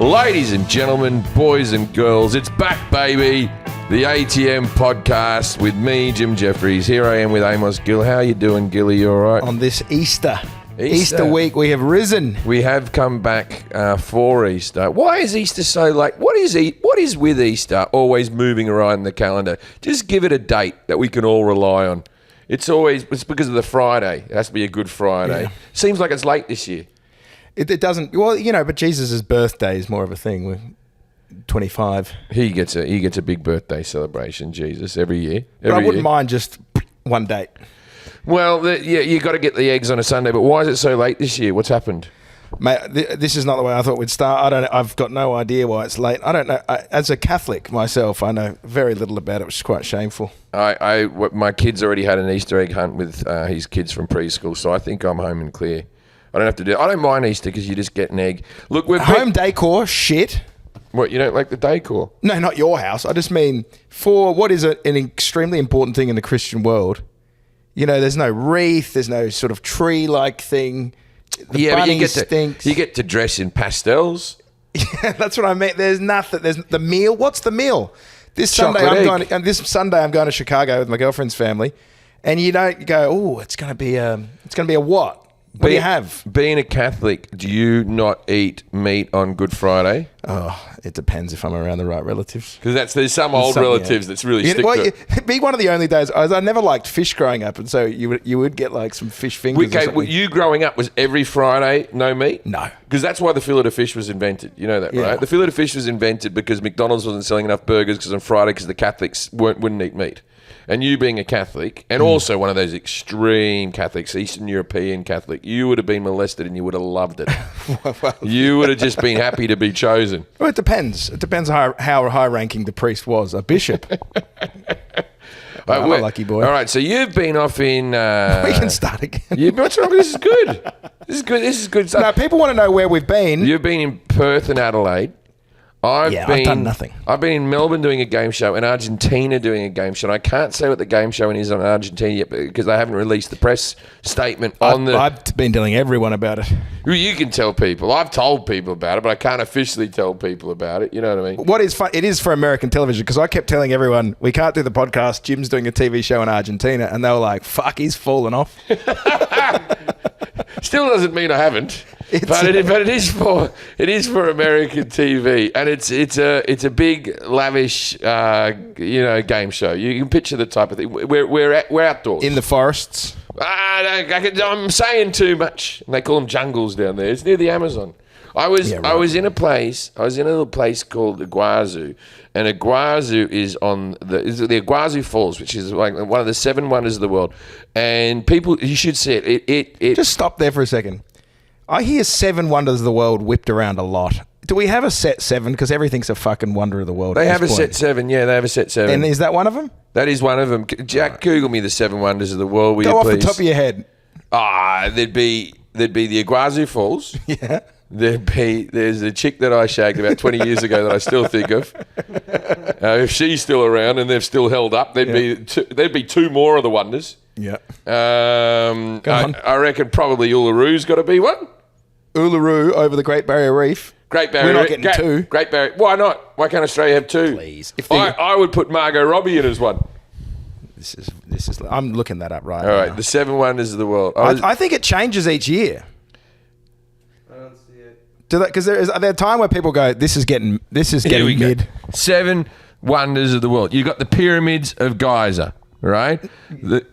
Ladies and gentlemen, boys and girls, it's back, baby. The ATM podcast with me, Jim Jefferies. Here I am with Amos Gill. How you doing, Gilly? You all right? On this Easter week, we have risen. We have come back for Easter. Why is Easter so late? What is with Easter always moving around the calendar? Just give it a date that we can all rely on. It's because of the Friday. It has to be a good Friday. Yeah. Seems like it's late this year. It doesn't. Well, but Jesus' birthday is more of a thing. We're 25. He gets a big birthday celebration, Jesus, every year. But I wouldn't mind just one date. Well, you got to get the eggs on a Sunday, but why is it so late this year? What's happened? Mate, this is not the way I thought we'd start. I've got no idea why it's late. I don't know. As a Catholic myself, I know very little about it, which is quite shameful. My kid's already had an Easter egg hunt with his kids from preschool, so I think I'm home and clear. I don't have to do it. I don't mind Easter because you just get an egg. Look, home decor, shit. What, you don't like the decor? No, not your house. I just mean for what is an extremely important thing in the Christian world. There's no wreath. There's no sort of tree-like thing. The bunny stinks. You get to dress in pastels. Yeah, that's what I meant. There's nothing. There's the meal. What's the meal? This Sunday I'm going to Chicago with my girlfriend's family, and you don't go, oh, it's going to be a what? What do you have? Being a Catholic, do you not eat meat on Good Friday? Oh, it depends if I'm around the right relatives. Because there's some old relatives that's really stick to it. It'd be one of the only days. I never liked fish growing up, and so you would get like some fish fingers. Okay, well, you growing up was every Friday no meat? No. Because that's why the fillet of fish was invented. You know that, right? The fillet of fish was invented because McDonald's wasn't selling enough burgers because on Friday because the Catholics wouldn't eat meat. And you being a Catholic, and also one of those extreme Catholics, Eastern European Catholic, you would have been molested and you would have loved it. Well, you would have just been happy to be chosen. Well, it depends. It depends how high-ranking the priest was. A bishop. I'm a lucky boy. All right, so you've been off in... we can start again. What's wrong? This is good. This is good stuff. No, people want to know where we've been. You've been in Perth and Adelaide. I've done nothing. I've been in Melbourne doing a game show, in Argentina doing a game show. And I can't say what the game show is on Argentina yet because they haven't released the press statement on the... I've been telling everyone about it. You can tell people. I've told people about it, but I can't officially tell people about it. You know what I mean? What is fun? It is for American television because I kept telling everyone, we can't do the podcast. Jim's doing a TV show in Argentina. And they were like, fuck, he's fallen off. Still doesn't mean I haven't. But it is for American TV, and it's a big lavish game show. You can picture the type of thing. We're outdoors in the forests. I'm saying too much. They call them jungles down there. It's near the Amazon. I was in a little place called Iguazu, and Iguazu is on the Iguazu Falls, which is like one of the 7 wonders of the world. And people, you should see it. It just stop there for a second. I hear 7 wonders of the world whipped around a lot. Do we have a set 7? Because everything's a fucking wonder of the world. They have a set 7. Yeah, they have a set 7. And is that one of them? That is one of them. Jack, Google me the 7 wonders of the world. Will Go you off please? The top of your head. There'd be the Iguazu Falls. Yeah. There's a chick that I shagged about 20 years ago that I still think of. If she's still around and they've still held up, there'd be 2 more of the wonders. Yeah. I reckon probably Ullaru's got to be one. Uluru over the Great Barrier Reef. Great Barrier. We're not getting 2. Great Barrier. Why not? Why can't Australia have 2? Please. I would put Margot Robbie in as one. This is. I'm looking that up right now. All right, the 7 wonders of the world. I think it changes each year. I don't see it. Because there a time where people go, this is getting mid. 7 wonders of the world. You got the pyramids of Giza. Right, the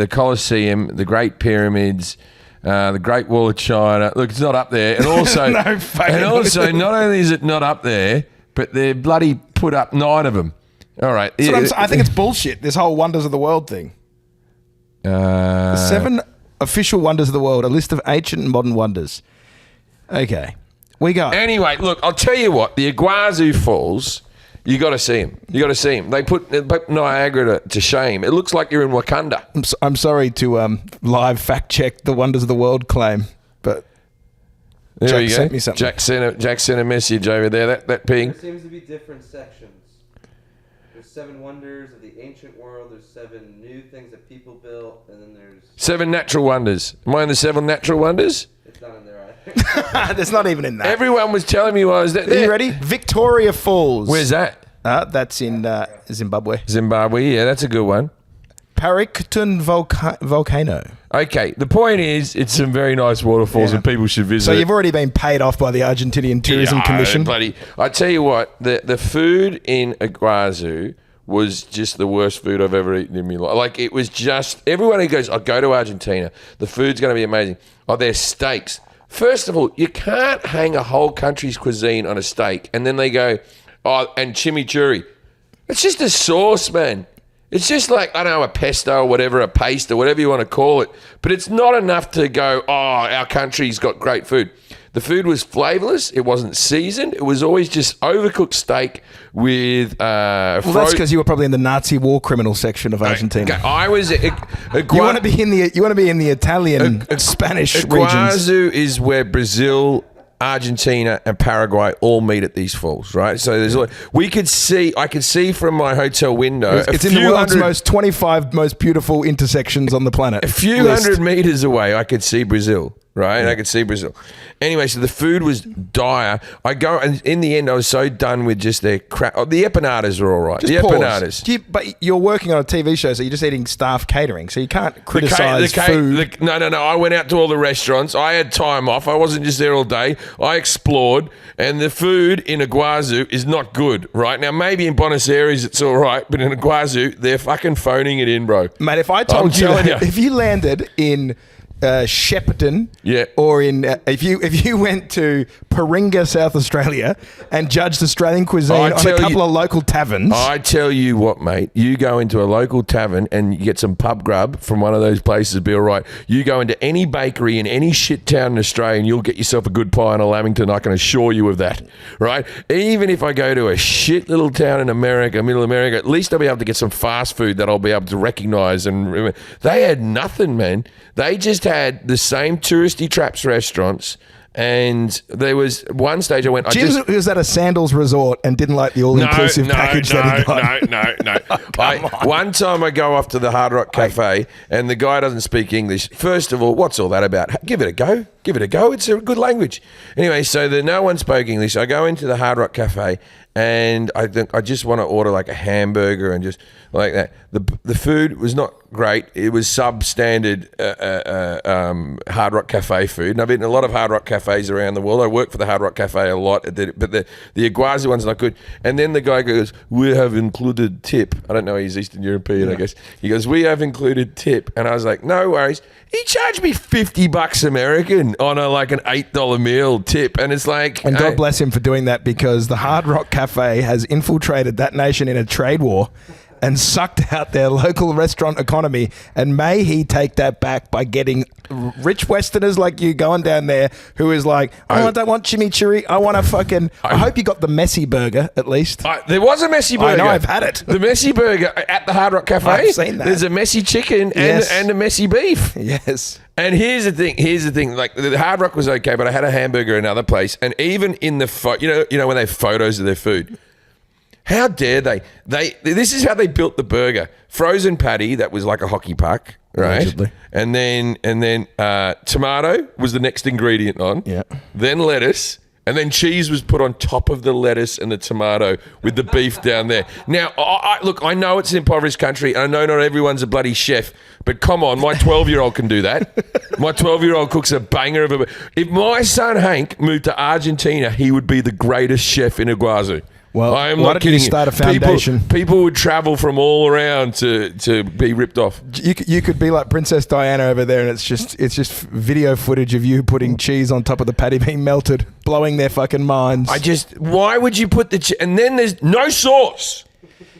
Colosseum, the Great Pyramids, the Great Wall of China. Look, it's not up there, and also, not only is it not up there, but they're bloody put up 9 of them. All right, I think it's bullshit. This whole wonders of the world thing. The 7 official wonders of the world, a list of ancient and modern wonders. Okay, we go. Anyway, look, I'll tell you what. The Iguazu Falls. You got to see him. They put Niagara to shame. It looks like you're in Wakanda. I'm sorry to live fact check the wonders of the world claim, but Jack sent me something. Jack sent a message over there. That ping. There seems to be different sections. There's 7 wonders of the ancient world. There's 7 new things that people built, and then there's 7 natural wonders. Am I in the 7 natural wonders? It's not in there. There's not even in that. Everyone was telling me while I was there. Are you ready? Victoria Falls. Where's that? That's in Zimbabwe. Zimbabwe, yeah, that's a good one. Parikton volcano. Okay, the point is, it's some very nice waterfalls and people should visit. So you've already been paid off by the Argentinian Tourism Commission. Bloody! I tell you what, the food in Iguazu was just the worst food I've ever eaten in my life. Like, it was just, everyone who goes, I'll go to Argentina, the food's going to be amazing. Oh, their steaks. First of all, you can't hang a whole country's cuisine on a steak, and then they go, oh, and chimichurri. It's just a sauce, man. It's just like, I don't know, a pesto or whatever, a paste or whatever you want to call it. But it's not enough to go, oh, our country's got great food. The food was flavorless. It wasn't seasoned. It was always just overcooked steak with well, that's because you were probably in the Nazi war criminal section of Argentina. Okay, I was. You want to be in the Italian, Spanish regions. Iguazu is where Brazil, Argentina, and Paraguay all meet at these falls, right? So there's I could see from my hotel window. It's in the world's 25 most beautiful intersections on the planet. A few hundred meters away, I could see Brazil. Right, and I could see Brazil. Anyway, so the food was dire. And in the end, I was so done with just their crap. Oh, the empanadas are all right. Just the pause. Empanadas. But you're working on a TV show, so you're just eating staff catering, so you can't criticize food. No. I went out to all the restaurants. I had time off. I wasn't just there all day. I explored, and the food in Iguazu is not good. Right now, maybe in Buenos Aires it's all right, but in Iguazu, they're fucking phoning it in, bro. Mate, if I told you that if you landed in Shepparton, or in if you went to Paringa, South Australia, and judged Australian cuisine on a couple of local taverns. I tell you what, mate, you go into a local tavern and you get some pub grub from one of those places, be all right. You go into any bakery in any shit town in Australia and you'll get yourself a good pie in a Lamington, I can assure you of that, right? Even if I go to a shit little town in America, middle America, at least I'll be able to get some fast food that I'll be able to recognise. And they had nothing, man. They just had the same touristy traps restaurants, and there was one stage I went. Jim was at a sandals resort and didn't like the all-inclusive package that he got. No. One time I go off to the Hard Rock Cafe, and the guy doesn't speak English. First of all, what's all that about? Give it a go. It's a good language. Anyway, so no one spoke English. I go into the Hard Rock Cafe, and I think I just want to order like a hamburger and just like that. The food was not great. It was substandard Hard Rock Cafe food. And I've eaten a lot of Hard Rock Cafes around the world. I work for the Hard Rock Cafe a lot, but the Iguazu one's not good. And then the guy goes, "We have included tip." I don't know, he's Eastern European, I guess. He goes, "We have included tip." And I was like, "No worries." He charged me $50 American on like an $8 meal tip. And it's like... And God bless him for doing that, because the Hard Rock Cafe has infiltrated that nation in a trade war and sucked out their local restaurant economy. And may he take that back by getting rich Westerners like you going down there who is like, I don't want chimichurri. I want a fucking... I hope you got the messy burger, at least. There was a messy burger. I know, I've had it. The messy burger at the Hard Rock Cafe. I've seen that. There's a messy chicken and a messy beef. Yes. And here's the thing. Like, the Hard Rock was okay, but I had a hamburger at another place. And even in the... you know when they have photos of their food... How dare they? This is how they built the burger. Frozen patty that was like a hockey puck, right? Allegedly. And then tomato was the next ingredient on. Yeah. Then lettuce, and then cheese was put on top of the lettuce and the tomato with the beef down there. Now, look, I know it's an impoverished country, and I know not everyone's a bloody chef, but come on, my 12-year-old can do that. My 12-year-old cooks a banger of a... If my son Hank moved to Argentina, he would be the greatest chef in Iguazu. Well, I am not kidding. You start a foundation? People would travel from all around to be ripped off. You could be like Princess Diana over there, and it's just video footage of you putting cheese on top of the patty being melted, blowing their fucking minds. Why would you put and then there's no sauce.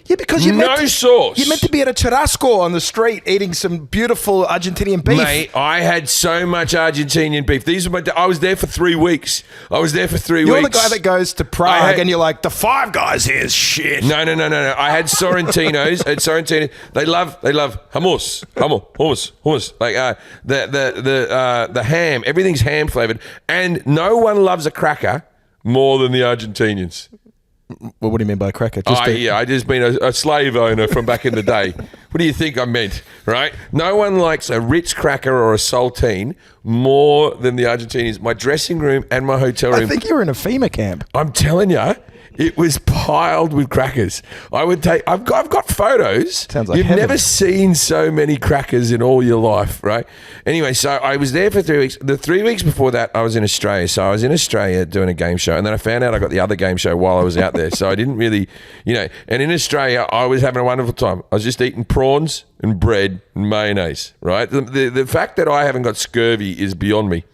Yeah, because sauce. You're meant to be at a churrasco on the street eating some beautiful Argentinian beef. Mate, I had so much Argentinian beef. I was there for 3 weeks. You're the guy that goes to Prague and you're like, the Five Guys here is shit. No. I had Sorrentinos. They love hummus. Like the ham. Everything's ham flavored, and no one loves a cracker more than the Argentinians. Well, what do you mean by cracker? I just been a slave owner from back in the day. What do you think I meant, right? No one likes a Ritz cracker or a saltine more than the Argentinians. My dressing room and my hotel room. I think you were in a FEMA camp. I'm telling you, it was piled with crackers. I've got photos. Sounds like You've heaven. never seen so many crackers in all your life, right? Anyway, so I was there for 3 weeks. The 3 weeks before that, I was in Australia. So I was in Australia doing a game show, and then I found out I got the other game show while I was out there. So I didn't really, and in Australia, I was having a wonderful time. I was just eating prawns and bread and mayonnaise, right? The fact that I haven't got scurvy is beyond me.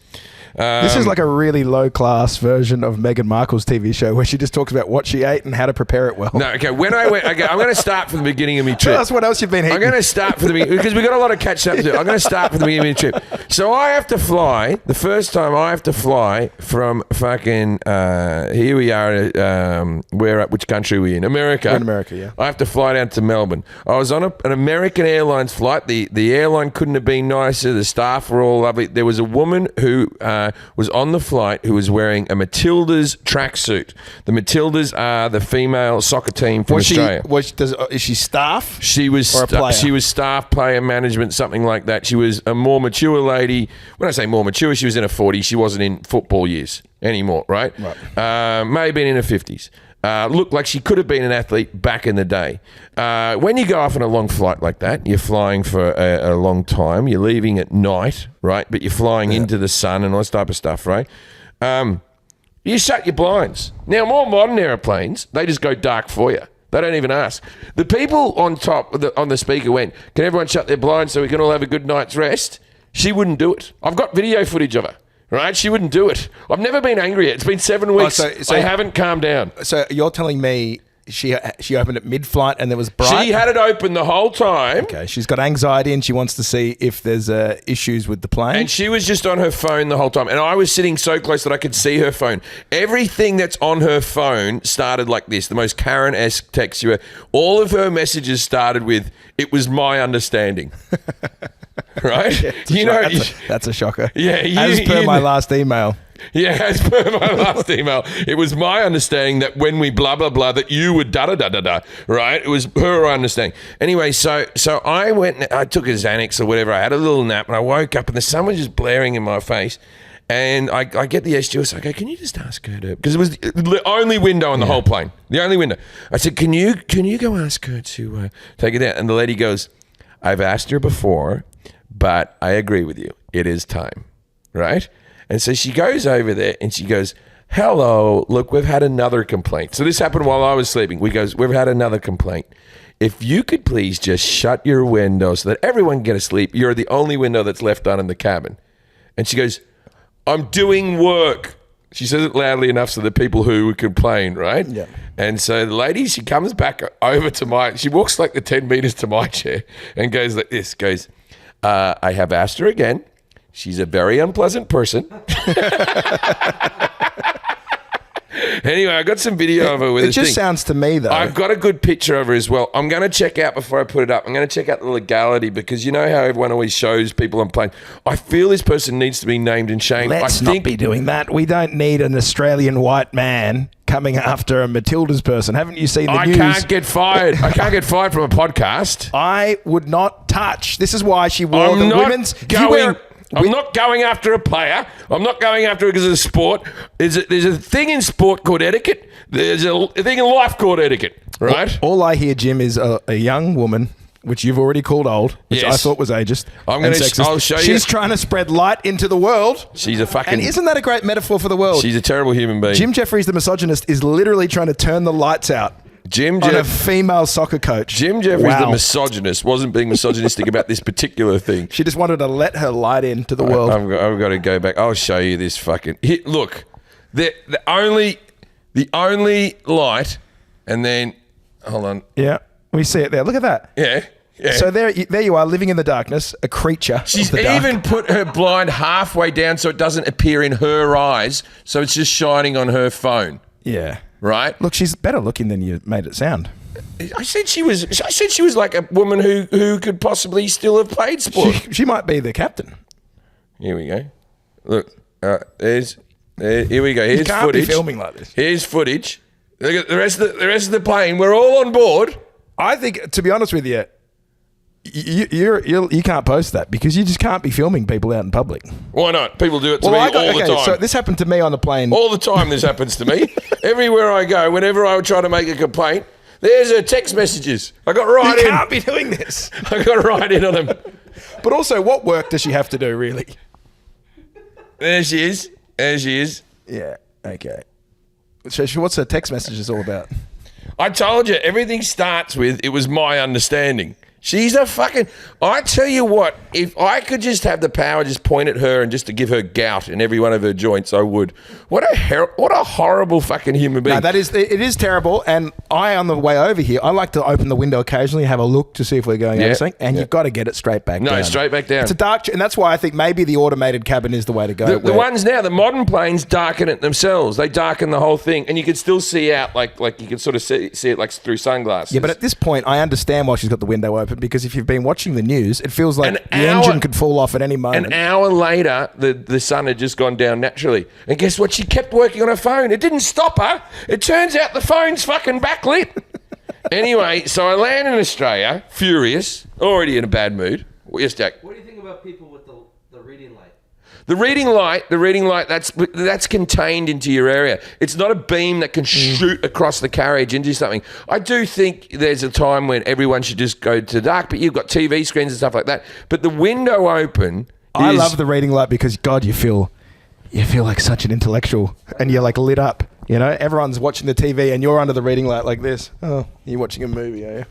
This is like a really low-class version of Meghan Markle's TV show where she just talks about what she ate and how to prepare it well. No, okay. When I went, okay, I'm going to start from the beginning of my trip. Tell us what else you've been eating. I'm going to start from the beginning because we've got a lot of catching up to do. I'm going to start from the beginning of my trip. So I have to fly. The first time I have to fly from fucking here we are. Which country are we in? America. We're in America, yeah. I have to fly down to Melbourne. I was on an American Airlines flight. The airline couldn't have been nicer. The staff were all lovely. There was a woman who was on the flight who was wearing a Matildas tracksuit. The Matildas are the female soccer team from Australia. Is she staff? She was or a player? She was staff, player, management, something like that. She was a more mature lady. When I say more mature, she was in her 40s. She wasn't in football years anymore, right? May have been in her 50s. Looked like she could have been an athlete back in the day. When you go off on a long flight like that, you're flying for a long time. You're leaving at night, right? But you're flying into the sun and all this type of stuff, right? You shut your blinds. Now, more modern airplanes, they just go dark for you. They don't even ask. The people on top on the speaker went, "Can everyone shut their blinds so we can all have a good night's rest?" She wouldn't do it. I've got video footage of her. Right? She wouldn't do it. I've never been angry yet. It's been 7 weeks. So I haven't calmed down. So you're telling me she opened it mid-flight and there was bright? She had it open the whole time. Okay. She's got anxiety and she wants to see if there's issues with the plane. And she was just on her phone the whole time. And I was sitting so close that I could see her phone. Everything that's on her phone started like this. The most Karen-esque text you ever. All of her messages started with, "It was my understanding." Right? Yeah, that's a shocker. Yeah. As per my last email. Yeah, as per my last email, it was my understanding that when we blah, blah, blah, that you would da-da-da-da-da, right? It was her understanding. Anyway, so I went and I took a Xanax or whatever. I had a little nap and I woke up and the sun was just blaring in my face. And I get the air stewardess. I go, "Can you just ask her to..." Because it was the only window on the whole plane. The only window. I said, can you go ask her to take it out? And the lady goes, "I've asked her before, but I agree with you. It is time." Right? And so she goes over there and she goes, "Hello, look, we've had another complaint." So this happened while I was sleeping. We've had another complaint. "If you could please just shut your window so that everyone can get asleep. You're the only window that's left on in the cabin." And she goes, "I'm doing work." She says it loudly enough so that people who would complain, right? Yeah. And so the lady, she comes back over to she walks like the 10 meters to my chair and goes like this, goes, "I have asked her again. She's a very unpleasant person." Anyway, I got some video of her with it just sounds to me, though. I've got a good picture of her as well. I'm going to check out before I put it up. I'm going to check out the legality because you know how everyone always shows people on planes. I feel this person needs to be named and shamed. Let's not be doing that. We don't need an Australian white man coming after a Matildas person. Haven't you seen the news? I can't get fired. I can't get fired from a podcast. I would not touch. This is why she wore the women's... I'm not going after a player. I'm not going after it because of sport. There's a thing in sport called etiquette. There's a thing in life called etiquette, right? All I hear, Jim, is a young woman, which you've already called old, which I thought was ageist. I'll show you. She's trying to spread light into the world. She's a fucking... And isn't that a great metaphor for the world? She's a terrible human being. Jim Jefferies, the misogynist, is literally trying to turn the lights out. On a female soccer coach. Jim Jefferies, the misogynist, wasn't being misogynistic about this particular thing. She just wanted to let her light into the world. I've got to go back. I'll show you this fucking... Look, the only light, and then... Hold on. Yeah, we see it there. Look at that. Yeah. So there you are, living in the darkness, a creature. She's even put her blind halfway down so it doesn't appear in her eyes, so it's just shining on her phone. Yeah. Right? Look, she's better looking than you made it sound. I said she was like a woman who could possibly still have played sport. She might be the captain. Here we go. Look, here we go. Here's you can't footage. be filming like this. Here's footage. The rest of the plane, we're all on board. I think, to be honest with you, you can't post that because you just can't be filming people out in public. Why not? People do it to me all the time. So this happened to me on the plane. All the time this happens to me. Everywhere I go, whenever I try to make a complaint, there's her text messages. I got right in. You can't be doing this. I got right in on them. But also, what work does she have to do, really? There she is. Yeah, okay. So what's her text messages all about? I told you, everything starts with, it was my understanding. She's a fucking... I tell you what, if I could just have the power, just point at her and just to give her gout in every one of her joints, I would. What a horrible fucking human being. No, it is terrible. And on the way over here, I like to open the window occasionally, have a look to see if we're going over something, and you've got to get it straight back down. No, straight back down. It's a dark... And that's why I think maybe the automated cabin is the way to go. The ones now, the modern planes darken it themselves. They darken the whole thing, and you can still see out, like you can sort of see it like through sunglasses. Yeah, but at this point, I understand why she's got the window open, because if you've been watching the news, it feels like the engine could fall off at any moment. An hour later, the sun had just gone down naturally. And guess what? She kept working on her phone. It didn't stop her. It turns out the phone's fucking backlit. Anyway, so I land in Australia, furious, already in a bad mood. Yes, Jack? What do you think about people with the reading light? The reading light, that's contained into your area. It's not a beam that can shoot across the carriage into something. I do think there's a time when everyone should just go to dark, but you've got TV screens and stuff like that. But the window open I love the reading light because, God, you feel like such an intellectual and you're like lit up. You know, everyone's watching the TV and you're under the reading light like this. Oh, you're watching a movie, are you?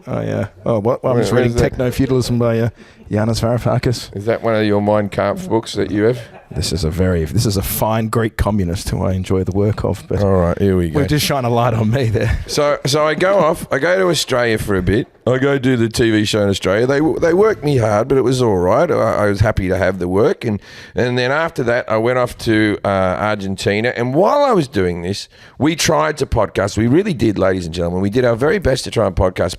Oh, yeah. Oh, what? Well, I'm just reading Techno-Feudalism by Yanis Varoufakis. Is that one of your Mein Kampf books that you have? This is a fine Greek communist who I enjoy the work of. But all right, here we go. We'll just shine a light on me there. So I go to Australia for a bit. I go do the TV show in Australia. They worked me hard, but it was all right. I was happy to have the work. And then after that, I went off to Argentina. And while I was doing this, we tried to podcast. We really did, ladies and gentlemen. We did our very best to try and podcast.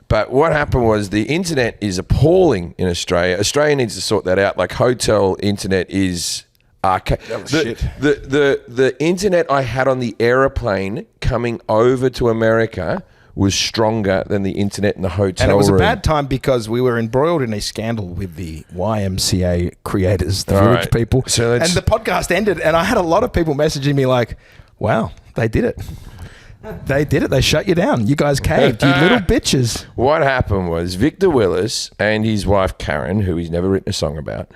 But what happened was the internet is appalling in Australia. Australia needs to sort that out. Like hotel internet is... The internet I had on the aeroplane coming over to America was stronger than the internet in the hotel room. And it was a bad time because we were embroiled in a scandal with the YMCA creators, the Village People. And the podcast ended, and I had a lot of people messaging me like, wow, they did it. They did it. They shut you down. You guys caved, you little bitches. What happened was Victor Willis and his wife Karen, who he's never written a song about,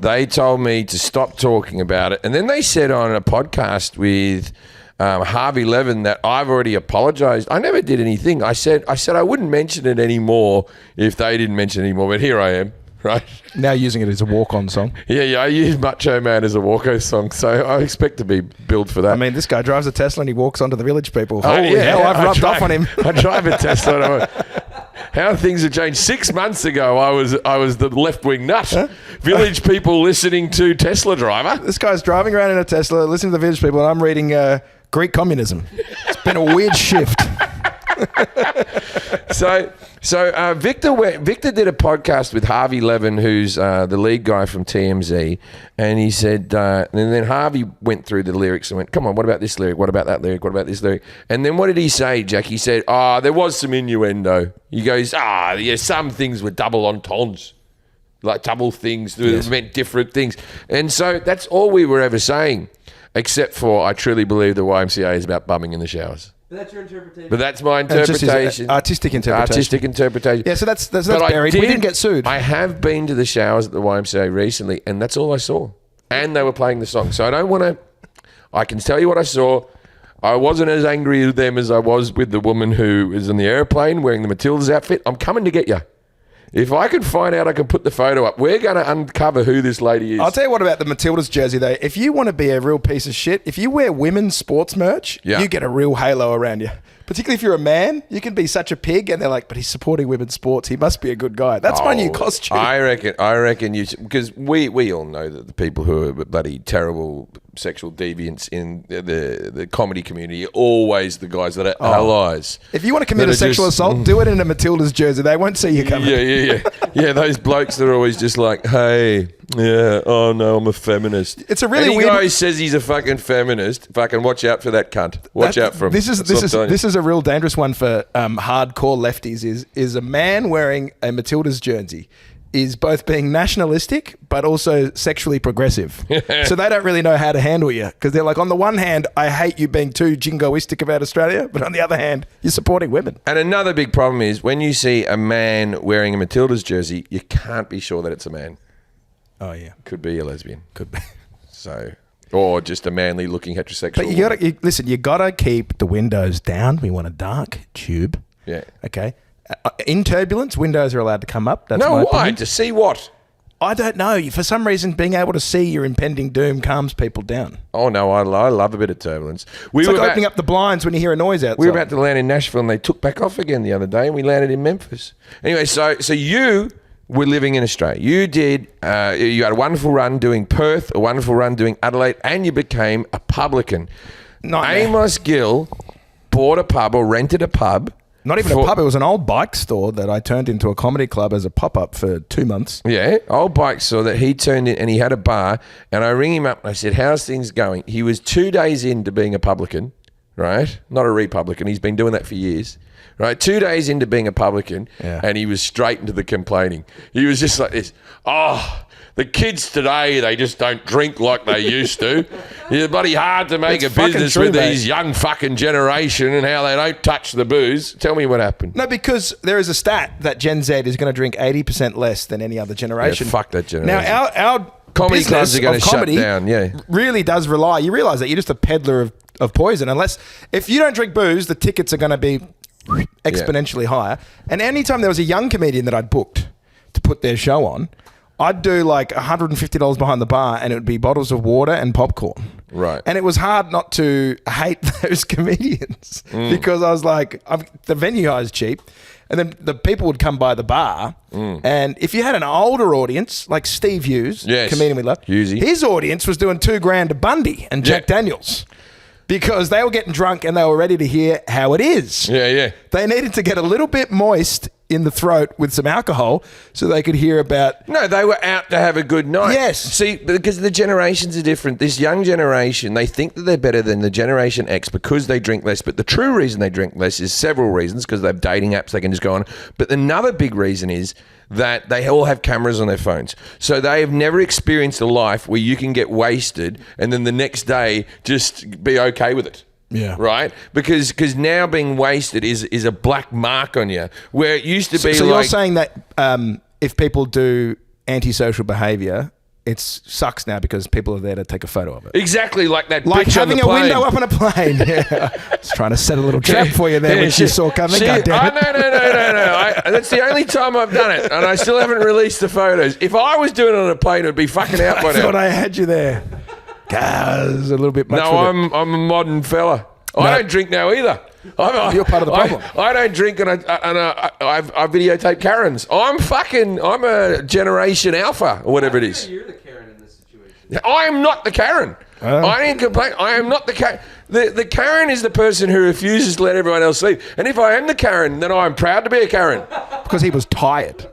they told me to stop talking about it. And then they said on a podcast with Harvey Levin that I've already apologized. I never did anything. I said I wouldn't mention it anymore if they didn't mention it anymore. But here I am. Right. Now using it as a walk-on song. Yeah, I use Macho Man as a walk-on song, so I expect to be billed for that. I mean, this guy drives a Tesla and he walks onto the Village People. Holy hell, I've rubbed off on him. I drive a Tesla. How things have changed. 6 months ago, I was the left-wing nut. Huh? Village People listening to Tesla driver. This guy's driving around in a Tesla, listening to the Village People, and I'm reading Greek communism. It's been a weird shift. So Victor did a podcast with Harvey Levin, who's the lead guy from TMZ, and he said, and then Harvey went through the lyrics and went, come on, what about this lyric? What about that lyric? What about this lyric? And then what did he say, Jack? He said, there was some innuendo. He goes, yeah, some things were double entendres, like double things that meant different things. And so that's all we were ever saying, except for I truly believe the YMCA is about bumming in the showers. But that's your interpretation. But that's my interpretation. Artistic interpretation. Yeah, so that's buried. We didn't get sued. I have been to the showers at the YMCA recently, and that's all I saw. And they were playing the song. So I don't want to... I can tell you what I saw. I wasn't as angry with them as I was with the woman who is in the airplane wearing the Matildas outfit. I'm coming to get you. If I can find out, I can put the photo up. We're going to uncover who this lady is. I'll tell you what about the Matildas jersey, though. If you want to be a real piece of shit, if you wear women's sports merch, you get a real halo around you. Particularly if you're a man, you can be such a pig, and they're like, but he's supporting women's sports. He must be a good guy. That's my new costume. I reckon you should, because we all know that the people who are bloody terrible sexual deviants in the comedy community are always the guys that are allies. If you want to commit a sexual assault, do it in a Matilda's jersey. They won't see you coming. Yeah, those blokes that are always just like, hey, oh no, I'm a feminist. It's a really Any weird guy who says he's a fucking feminist, fucking watch out for that cunt. Watch out for him. This is a real dangerous one for hardcore lefties. Is a man wearing a Matilda's jersey is both being nationalistic but also sexually progressive. So they don't really know how to handle you, because they're like, on the one hand, I hate you being too jingoistic about Australia, but on the other hand, you're supporting women. And another big problem is when you see a man wearing a Matilda's jersey, you can't be sure that it's a man. Oh yeah, could be a lesbian, could be. So, or just a manly looking heterosexual. But you gotta keep the windows down. We want a dark tube. Yeah. Okay. In turbulence, windows are allowed to come up. That's no, my why? opinion. To see what? I don't know. For some reason, being able to see your impending doom calms people down. Oh, no, I love a bit of turbulence. It's like opening up the blinds when you hear a noise outside. We were about to land in Nashville and they took back off again the other day and we landed in Memphis. Anyway, so you were living in Australia. You did, you had a wonderful run doing Perth, a wonderful run doing Adelaide, and you became a publican. Amos Gill bought a pub or rented a pub. Not even a pub. It was an old bike store that I turned into a comedy club as a pop-up for 2 months. Yeah, old bike store that he turned in, and he had a bar. And I ring him up and I said, how's things going? He was 2 days into being a publican, right? Not a republican. He's been doing that for years, right? 2 days into being a publican, and he was straight into the complaining. He was just like this, the kids today, they just don't drink like they used to. It's bloody hard to make a business with these young fucking generation and how they don't touch the booze. Tell me what happened. No, because there is a stat that Gen Z is going to drink 80% less than any other generation. Yeah, fuck that generation. Now, our comedy clubs are going to shut down, really does rely. You realise that you're just a peddler of poison. If you don't drink booze, the tickets are going to be exponentially higher. And anytime there was a young comedian that I'd booked to put their show on, I'd do like $150 behind the bar and it would be bottles of water and popcorn. Right. And it was hard not to hate those comedians because I was like, the venue hire is cheap. And then the people would come by the bar. And if you had an older audience, like Steve Hughes, comedian we love, his audience was doing $2,000 to Bundy and Jack Daniels. Because they were getting drunk and they were ready to hear how it is. Yeah. They needed to get a little bit moist in the throat with some alcohol so they could hear about... No, they were out to have a good night. Yes. See, because the generations are different. This young generation, they think that they're better than the Generation X because they drink less. But the true reason they drink less is several reasons, because they have dating apps they can just go on. But another big reason is that they all have cameras on their phones. So they have never experienced a life where you can get wasted and then the next day just be okay with it. Yeah. Right? Because now being wasted is a black mark on you, where it used to be so like... you're saying that if people do antisocial behaviour, it sucks now because people are there to take a photo of it. Exactly, like that like bitch having on the a plane. window up on a plane. Yeah. Just trying to set a little trap for you there, which you saw coming. God damn it. No. That's the only time I've done it, and I still haven't released the photos. If I was doing it on a plane, it would be fucking out by now. I thought I had you there. There's a little bit much. No, I'm a modern fella. No. I don't drink now either. You're part of the problem. I don't drink, and I videotape Karens. I'm a Generation Alpha or whatever it is. You're the Karen in this situation. I am not the Karen. I didn't complain. I am not the Karen. The Karen is the person who refuses to let everyone else sleep. And if I am the Karen, then I'm proud to be a Karen. Because he was tired.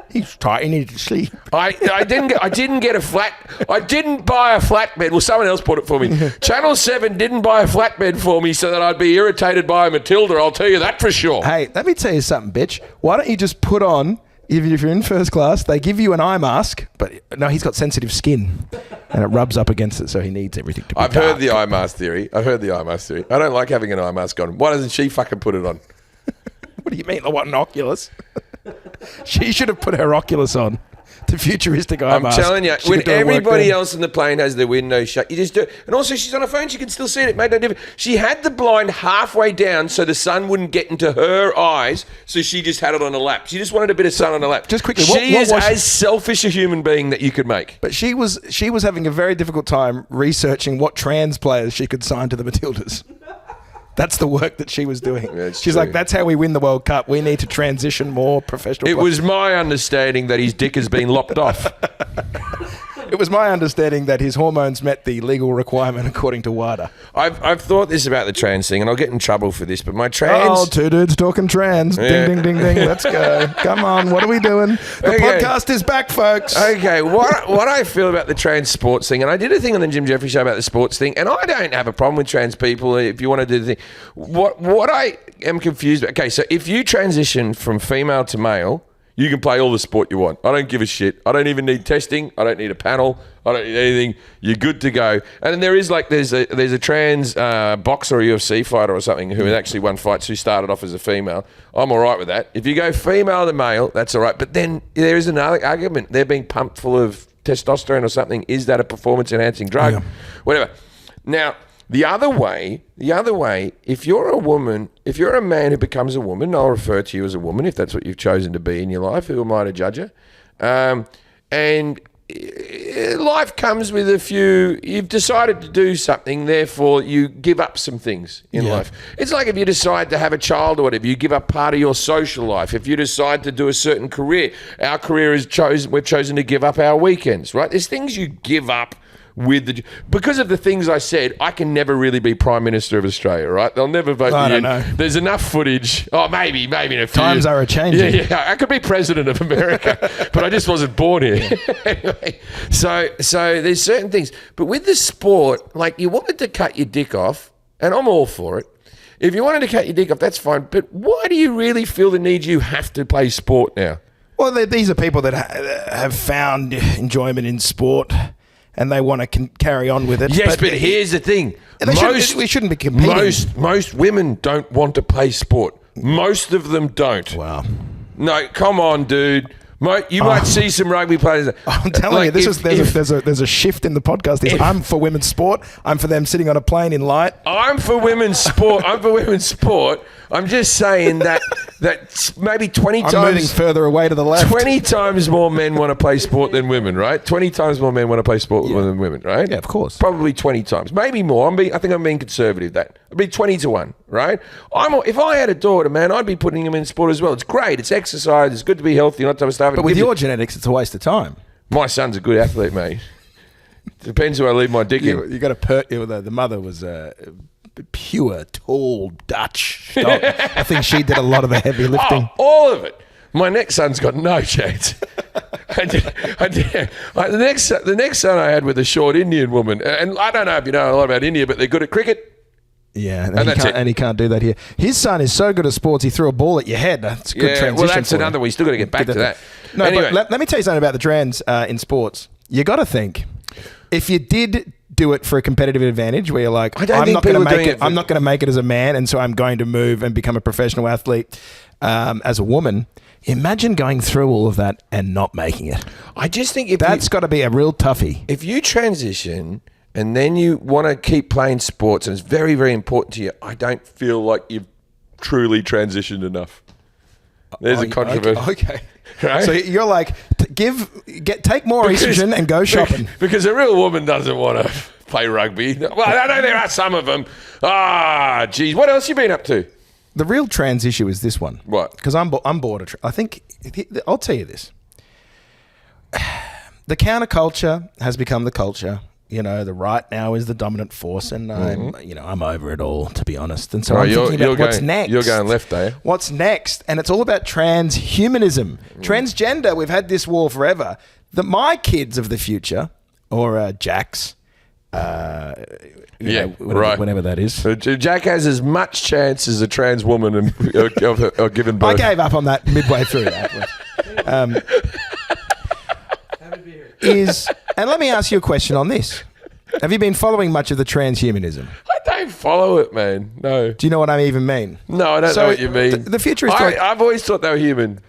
He's tired. He needed to sleep. I didn't get a flat. I didn't buy a flatbed. Well, someone else bought it for me. Channel 7 didn't buy a flatbed for me so that I'd be irritated by a Matilda. I'll tell you that for sure. Hey, let me tell you something, bitch. Why don't you just put on, even if you're in first class, they give you an eye mask, but no, he's got sensitive skin and it rubs up against it, so he needs everything to be I've dark. heard the eye mask theory. I don't like having an eye mask on. Why doesn't she fucking put it on? What do you mean? What, an Oculus? She should have put her Oculus on. The futuristic eye mask. I'm telling you, when everybody else in the plane has their window shut, you just do it. And also, she's on her phone. She can still see it. It made no difference. She had the blind halfway down so the sun wouldn't get into her eyes, so she just had it on her lap. She just wanted a bit of sun on her lap. Just quickly, she is as selfish a human being that you could make. But she was having a very difficult time researching what trans players she could sign to the Matildas. That's the work that she was doing. She's like, that's how we win the World Cup. We need to transition more professional players. It was my understanding that his dick has been lopped off. It was my understanding that his hormones met the legal requirement according to WADA. I've thought this about the trans thing, and I'll get in trouble for this, but my trans... Oh, two dudes talking trans. Yeah. Ding, ding, ding, ding. Let's go. Come on, what are we doing? The podcast is back, folks. Okay, what I feel about the trans sports thing, and I did a thing on the Jim Jefferies show about the sports thing, and I don't have a problem with trans people if you want to do the thing. What I am confused about... Okay, so if you transition from female to male... You can play all the sport you want. I don't give a shit. I don't even need testing. I don't need a panel. I don't need anything. You're good to go. And then there's a trans boxer or UFC fighter or something who actually won fights who started off as a female. I'm all right with that. If you go female to male, that's all right. But then there is another argument. They're being pumped full of testosterone or something. Is that a performance-enhancing drug? Yeah. Whatever. Now... The other way, if you're a woman, if you're a man who becomes a woman, I'll refer to you as a woman if that's what you've chosen to be in your life. Who am I to judge you? And life comes with you've decided to do something, therefore you give up some things in life. It's like if you decide to have a child or whatever, you give up part of your social life. If you decide to do a certain career, our career we've chosen to give up our weekends, right? There's things you give up because of the things I said. I can never really be Prime Minister of Australia, right? They'll never vote me in. Know. There's enough footage. Oh, maybe in a few Times years. are a-changing. Yeah, I could be President of America, but I just wasn't born here. Anyway, so there's certain things. But with the sport, like you wanted to cut your dick off, and I'm all for it. If you wanted to cut your dick off, that's fine. But why do you really feel the need you have to play sport now? Well, these are people that have found enjoyment in sport. And they want to carry on with it. Yes, but here's the thing. We shouldn't be competing. Most women don't want to play sport. Most of them don't. Wow. No, come on, dude. You might see some rugby players. I'm telling you, there's a shift in the podcast. I'm for women's sport. I'm for them sitting on a plane in light. I'm for women's sport. I'm just saying that maybe 20 times... I'm moving further away to the left. 20 times more men want to play sport than women, right? 20 times more men want to play sport than women, right? Yeah, of course. Probably 20 times. Maybe more. I think I'm being conservative that. It'd be 20 to 1, right? If I had a daughter, man, I'd be putting him in sport as well. It's great. It's exercise. It's good to be healthy and all that type of stuff. But with your genetics, it's a waste of time. My son's a good athlete, mate. Depends who I leave my dick in. You got to the mother was pure, tall Dutch stock. I think she did a lot of the heavy lifting. Oh, all of it. My next son's got no chance. The next son I had with a short Indian woman, and I don't know if you know a lot about India, but they're good at cricket. Yeah, and he can't do that here. His son is so good at sports, he threw a ball at your head. That's a good transition. Well, that's another one. You still got to get back to that. No, anyway. but let me tell you something about the trans in sports. You got to think, if you did do it for a competitive advantage, where you're like, I'm not going to make it as a man, and so I'm going to move and become a professional athlete as a woman. Imagine going through all of that and not making it. I just think that's got to be a real toughie. If you transition and then you want to keep playing sports and it's very, very important to you, I don't feel like you've truly transitioned enough. There's a controversy. Okay. Right? So you're like, take more estrogen and go shopping. Because a real woman doesn't want to play rugby. Well, I know there are some of them. Geez. What else you been up to? The real trans issue is this one. What? Because I'm bored of I think, I'll tell you this. The counterculture has become the culture. You know, the right now is the dominant force, and I'm over it all, to be honest. And so I'm thinking about what's next. You're going left, eh? What's next? And it's all about transhumanism. Transgender, we've had this war forever. My kids of the future, or Jack's, whatever that is. So Jack has as much chance as a trans woman of giving birth. I gave up on that midway through that. And let me ask you a question on this. Have you been following much of the transhumanism? I don't follow it, man. No. Do you know what I even mean? No, I don't know what you mean. The future is I've always thought they were human.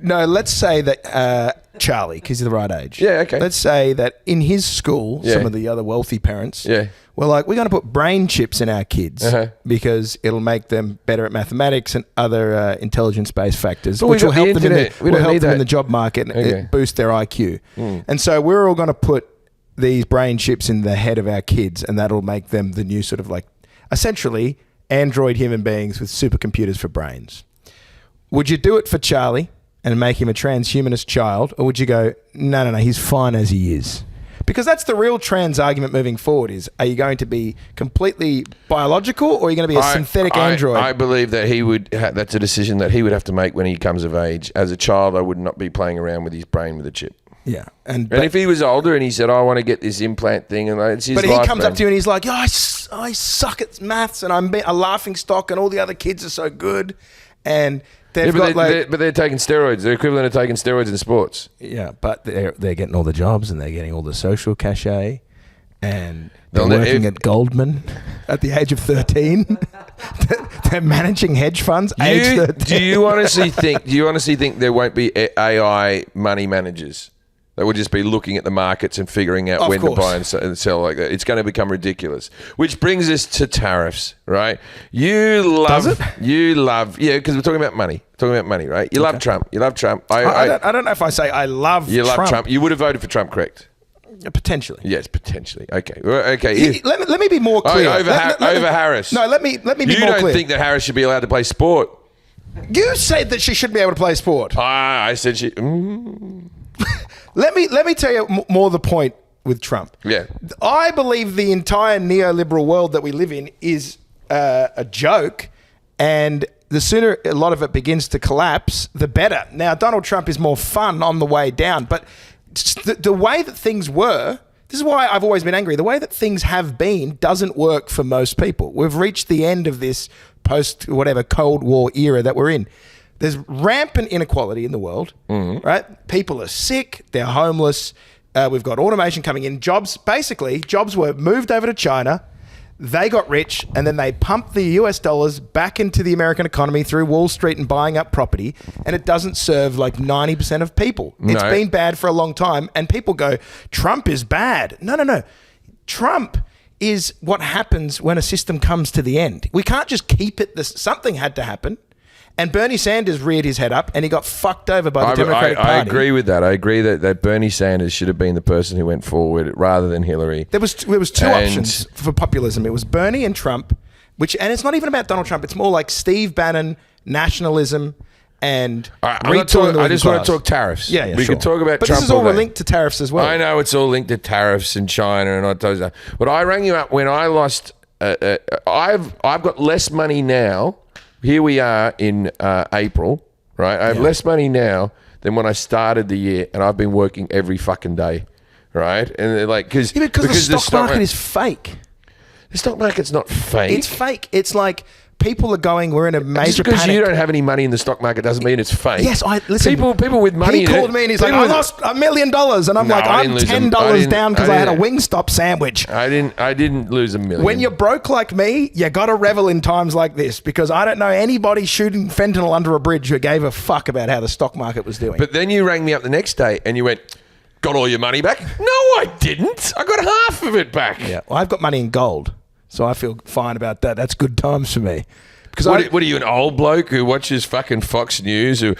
No, let's say that Charlie, because he's the right age. Yeah, okay. Let's say that in his school, some of the other wealthy parents were like, we're going to put brain chips in our kids because it'll make them better at mathematics and other intelligence-based factors, which will help them in the job market and boost their IQ. And so we're all going to put these brain chips in the head of our kids, and that'll make them the new sort of like, essentially, android human beings with supercomputers for brains. Would you do it for Charlie and make him a transhumanist child, or would you go, no, he's fine as he is? Because that's the real trans argument moving forward is, are you going to be completely biological or are you going to be a synthetic android? I believe that he would, that's a decision that he would have to make when he comes of age. As a child, I would not be playing around with his brain with a chip. Yeah. And if he was older and he said, I want to get this implant thing, and it's his life. But he comes up to you and he's like, I suck at maths and I'm a laughing stock and all the other kids are so good. And they've got but they're taking steroids. They're equivalent of taking steroids in sports. Yeah, but they're getting all the jobs and they're getting all the social cachet, and they're working at Goldman at the age of 13. They're managing hedge funds age 13. Do you honestly think there won't be AI money managers? They will just be looking at the markets and figuring out when to buy and sell like that. It's going to become ridiculous. Which brings us to tariffs, right? Yeah, because we're talking about money. Right? You love Trump. I don't know if I say I love Trump. You love Trump. You would have voted for Trump, correct? Potentially. Yes, potentially. Okay. Okay. Let me be more clear. Over Harris. No, let me be more clear. You don't think that Harris should be allowed to play sport? You said that she shouldn't be able to play sport. I said she... Let me tell you more the point with Trump. Yeah. I believe the entire neoliberal world that we live in is a joke, and the sooner a lot of it begins to collapse, the better. Now, Donald Trump is more fun on the way down, but the way that things were, this is why I've always been angry, the way that things have been doesn't work for most people. We've reached the end of this post-whatever Cold War era that we're in. There's rampant inequality in the world, right? People are sick, they're homeless. We've got automation coming in. Jobs were moved over to China. They got rich, and then they pumped the US dollars back into the American economy through Wall Street and buying up property, and it doesn't serve like 90% of people. It's been bad for a long time, and people go, Trump is bad. No. Trump is what happens when a system comes to the end. We can't just keep it this. Something had to happen. And Bernie Sanders reared his head up and he got fucked over by the Democratic Party. I agree with that. I agree that Bernie Sanders should have been the person who went forward rather than Hillary. There was two options for populism. It was Bernie and Trump, and it's not even about Donald Trump. It's more like Steve Bannon, nationalism, and retooling the I just want to talk tariffs. Yeah, we can talk about Trump. But this is all linked to tariffs as well. I know it's all linked to tariffs and China and all that. But I rang you up when I lost. I've got less money now. Here we are in April, right? I have less money now than when I started the year, and I've been working every fucking day, right? And because the stock market is fake. The stock market's not fake. It's fake. It's like people are going, we're in a major panic. Just because you don't have any money in the stock market doesn't mean it's fake. Yes, listen. People with money. He called me and he's like, I lost $1 million, and I'm I'm $10 down because I had a Wingstop sandwich. I didn't lose $1 million. When you're broke like me, you got to revel in times like this, because I don't know anybody shooting fentanyl under a bridge who gave a fuck about how the stock market was doing. But then you rang me up the next day and you went, got all your money back? No, I didn't. I got half of it back. Yeah, well, I've got money in gold. So I feel fine about that. That's good times for me. Because what are you, an old bloke who watches fucking Fox News? In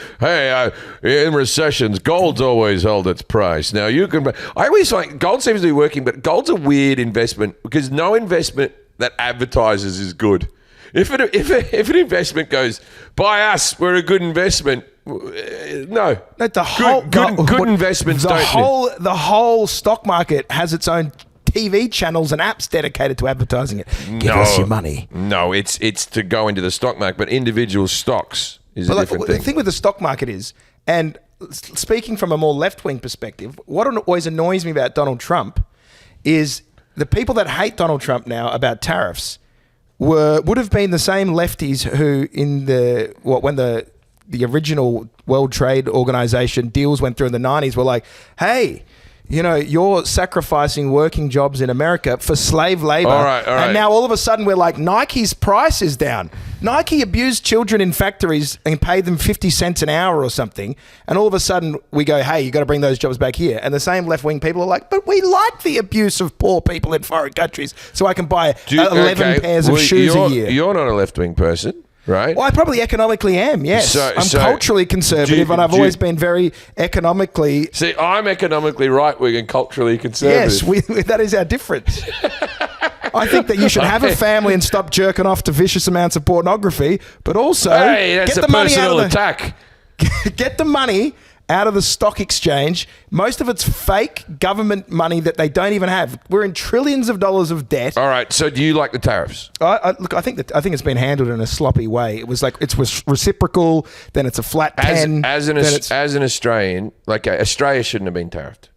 recessions, gold's always held its price. Now you can. I always find gold seems to be working, but gold's a weird investment because no investment that advertises is good. If an investment goes, buy us, we're a good investment. No, good investments don't. The whole stock market has its own TV channels and apps dedicated to advertising it. Give us your money. No, it's to go into the stock market, but individual stocks is a different thing. The thing with the stock market is, and speaking from a more left-wing perspective, what always annoys me about Donald Trump is the people that hate Donald Trump now about tariffs would have been the same lefties who when the original World Trade Organization deals went through in the 90s were like, hey, you're sacrificing working jobs in America for slave labor. All right. And now all of a sudden we're like, Nike's price is down. Nike abused children in factories and paid them 50 cents an hour or something. And all of a sudden we go, hey, you got to bring those jobs back here. And the same left-wing people are like, but we like the abuse of poor people in foreign countries so I can buy 11 pairs of shoes a year. You're not a left-wing person. Right. Well, I probably economically am, yes. I'm culturally conservative, and I've always been very economically... See, I'm economically right-wing and culturally conservative. Yes, that is our difference. I think that you should have a family and stop jerking off to vicious amounts of pornography, but also... Hey, that's a personal attack. Get the money out of the stock exchange. Most of it's fake government money that they don't even have. We're in trillions of dollars of debt. All right. So do you like the tariffs? Look, I think it's been handled in a sloppy way. It was like it's reciprocal, then it's a flat 10. As an Australian, Australia shouldn't have been tariffed.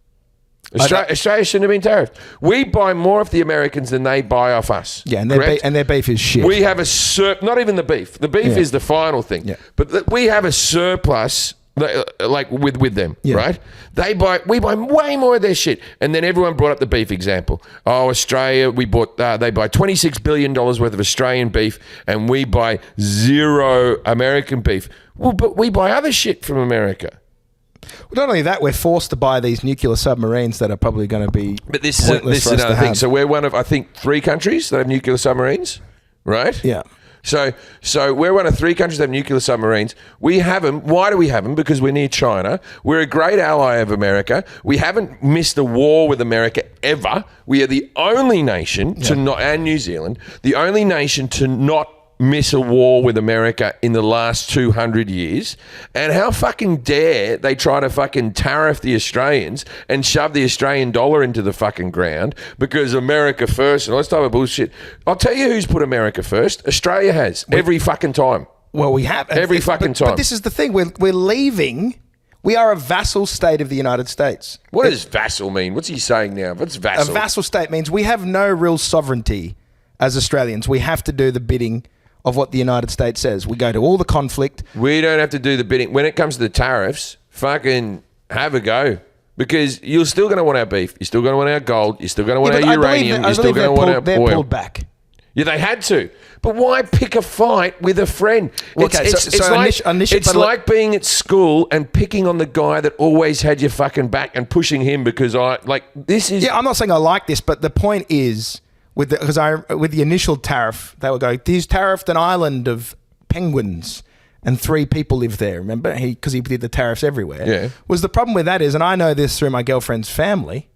Australia shouldn't have been tariffed. We buy more off the Americans than they buy off us. Yeah, and their beef is shit. We have not even the beef. The beef is the final thing. Yeah. But we have a surplus with them, right? We buy way more of their shit. And then everyone brought up the beef example. Oh, Australia, they buy $26 billion worth of Australian beef and we buy zero American beef. Well, but we buy other shit from America. Well, not only that, we're forced to buy these nuclear submarines that are probably going to be But this is another thing. So we're one of, I think, 3 countries that have nuclear submarines, right? Yeah. So we're one of 3 countries that have nuclear submarines. We have them. Why do we have them? Because we're near China. We're a great ally of America. We haven't missed a war with America ever. We are the only nation to not, and New Zealand, the only nation to not miss a war with America in the last 200 years. And how fucking dare they try to fucking tariff the Australians and shove the Australian dollar into the fucking ground because America first and all this type of bullshit. I'll tell you who's put America first. Australia has. Every fucking time. Well, we have. Every fucking time. But this is the thing. We're leaving. We are a vassal state of the United States. What does vassal mean? What's he saying now? What's vassal? A vassal state means we have no real sovereignty as Australians. We have to do the bidding of what the United States says. We go to all the conflict. We don't have to do the bidding. When it comes to the tariffs, fucking have a go. Because you're still going to want our beef. You're still going to want our gold. You're still going to want our uranium. You're still going to want our oil. They're pulled back. Yeah, they had to. But why pick a fight with a friend? It's like being at school and picking on the guy that always had your fucking back and pushing him because this is... Yeah, I'm not saying I like this, but the point is... With the initial tariff, they would go, he's tariffed an island of penguins and 3 people live there, remember? Because he did the tariffs everywhere. Yeah. The problem with that is, and I know this through my girlfri's family.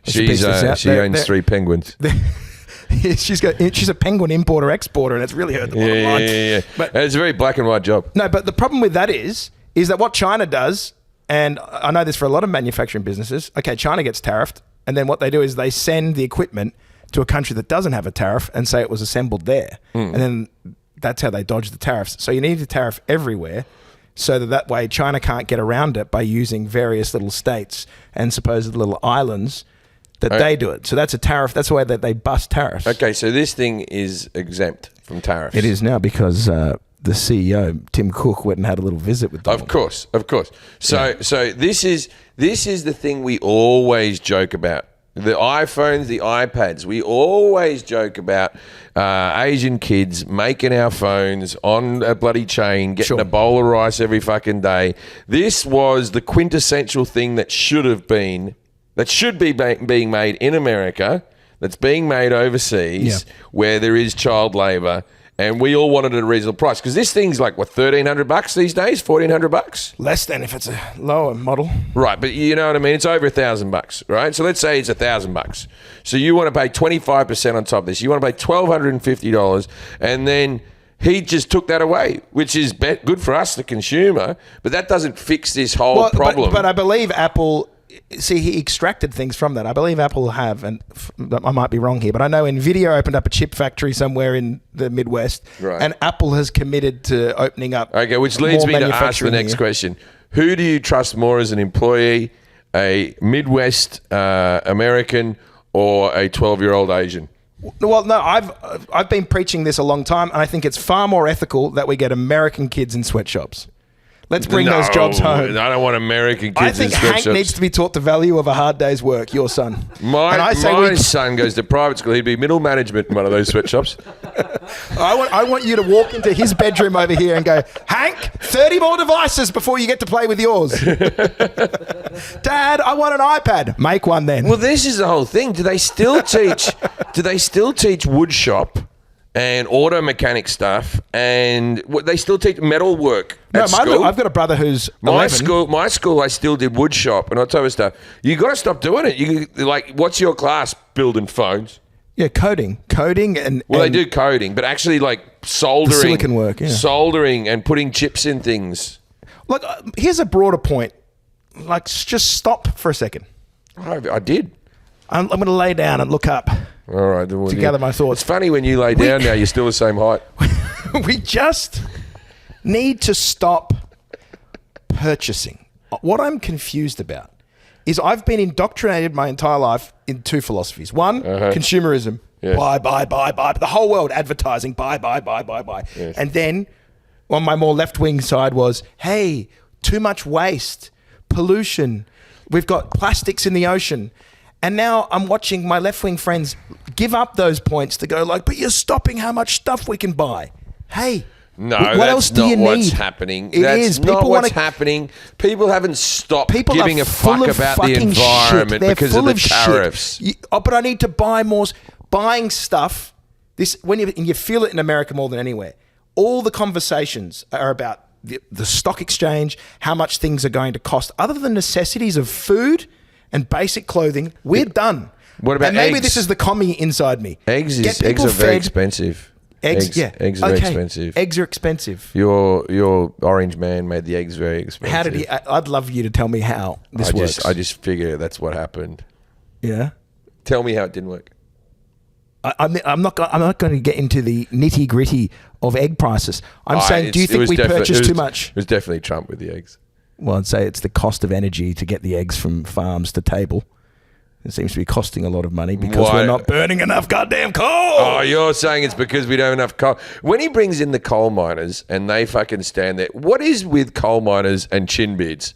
She owns 3 penguins. She's a penguin importer-exporter, and it's really hurt the bottom line. Yeah. But it's a very black and white job. No, but the problem with that is that what China does, and I know this for a lot of manufacturing businesses, okay, China gets tariffed, and then what they do is they send the equipment to a country that doesn't have a tariff and say it was assembled there. And then that's how they dodge the tariffs. So you need to tariff everywhere so that way China can't get around it by using various little states and supposed little islands that they do it. So that's a tariff. That's the way that they bust tariffs. Okay, so this thing is exempt from tariffs. It is now because the CEO, Tim Cook, went and had a little visit with Donald. Of course. So this is the thing we always joke about. The iPhones, the iPads, we always joke about Asian kids making our phones on a bloody chain, getting a bowl of rice every fucking day. This was the quintessential thing that should be being made in America, that's being made overseas, where there is child labour. And we all wanted it at a reasonable price because this thing's like what, $1,300 these days, $1,400. Less than if it's a lower model, right? But you know what I mean. It's over $1,000, right? So let's say it's $1,000. So you want to pay 25% on top of this. You want to pay $1,250, and then he just took that away, which is good for us, the consumer. But that doesn't fix this whole problem. But I believe Apple. See, he extracted things from that. I believe Apple have, and I might be wrong here, but I know NVIDIA opened up a chip factory somewhere in the Midwest, and Apple has committed to opening up. Okay, which leads me to ask the next question. Who do you trust more as an employee, a Midwest American or a 12-year-old Asian? Well, no, I've been preaching this a long time, and I think it's far more ethical that we get American kids in sweatshops. Let's bring those jobs home. I don't want American kids in sweatshops. I think Hank needs to be taught the value of a hard day's work, your son. My son goes to private school. He'd be middle management in one of those sweatshops. I want you to walk into his bedroom over here and go, Hank, 30 more devices before you get to play with yours. Dad, I want an iPad. Make one then. Well, this is the whole thing. Do they still teach wood shop and auto mechanic stuff, and they still teach metal work at school? I've got a brother who's 11. My school, I still did wood shop and all type of stuff. You got to stop doing it. What's your class? Building phones. Yeah, coding, and they do coding, but actually soldering, silicon work, soldering and putting chips in things. Look, here's a broader point. like, just stop for a second. I did. I'm going to lay down and look up All right. Well, to gather my thoughts. It's funny when you lay down now, you're still the same height. We just need to stop purchasing. What I'm confused about is I've been indoctrinated my entire life in two philosophies. One, consumerism. Yes. Buy. The whole world advertising, buy. Yes. And then on my more left-wing side was, hey, too much waste, pollution. We've got plastics in the ocean. And now I'm watching my left-wing friends give up those points to go like, but you're stopping how much stuff we can buy. Hey, no, what else do you need? What's happening. That's not what's happening. People haven't stopped giving a fuck about the environment because of the tariffs. But I need to buy more. Buying stuff, and you feel it in America more than anywhere. All the conversations are about the stock exchange, how much things are going to cost. Other than necessities of food and basic clothing, we're done. What about and maybe eggs? This is the commie inside me. Eggs are very expensive. Eggs are very expensive. Eggs are expensive. Your orange man made the eggs very expensive. How did he? I'd love you to tell me how this works. I just figure that's what happened. Yeah. Tell me how it didn't work. I'm not going to get into the nitty gritty of egg prices. I'm saying, do you think we purchase too much? It was definitely Trump with the eggs. Well, I'd say it's the cost of energy to get the eggs from farms to table. It seems to be costing a lot of money because we're not burning enough goddamn coal. Oh, you're saying it's because we don't have enough coal. When he brings in the coal miners and they fucking stand there, what is with coal miners and chin beards?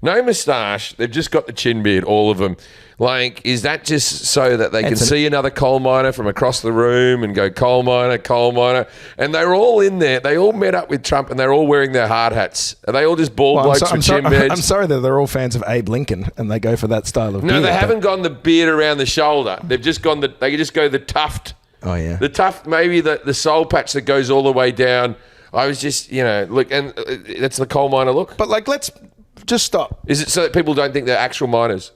No moustache. They've just got the chin beard, all of them. Like, is that just so that they can see another coal miner from across the room and go, coal miner? And they're all in there. They all met up with Trump and they're all wearing their hard hats. Are they all just bald blokes with chin beards? I'm sorry that they're all fans of Abe Lincoln and they go for that style of beard. No, they haven't gone the beard around the shoulder. They've just gone they just go the tuft. Oh, yeah. The tuft, maybe the soul patch that goes all the way down. I was just, look, and that's the coal miner look. But, like, let's just stop. Is it so that people don't think they're actual miners?